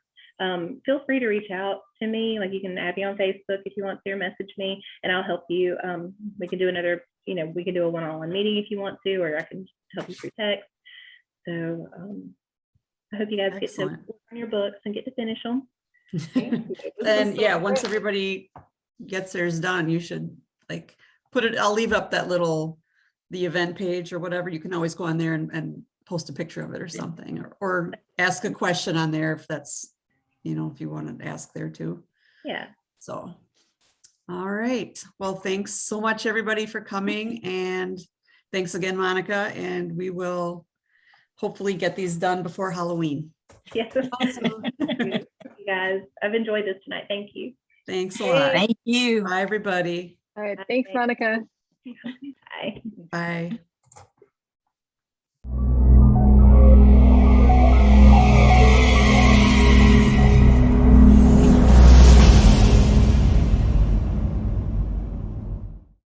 feel free to reach out to me. Like you can add me on Facebook if you want to, or message me, and I'll help you. We can do another, we can do a one-on-one meeting if you want to, or I can help you through text. So I hope you guys get to work on your books and get to finish them. And yeah, once everybody gets theirs done, you should like put it, I'll leave up the event page or whatever. You can always go on there and post a picture of it or something, or ask a question on there if that's, if you want to ask there too. Yeah. So, all right. Well, thanks so much everybody for coming, and thanks again, Monica. And we will hopefully get these done before Halloween. Yes. Awesome. You guys, I've enjoyed this tonight. Thank you. Thanks a lot. Thank you. Bye, everybody. All right. Thanks, Monica. Bye. Bye.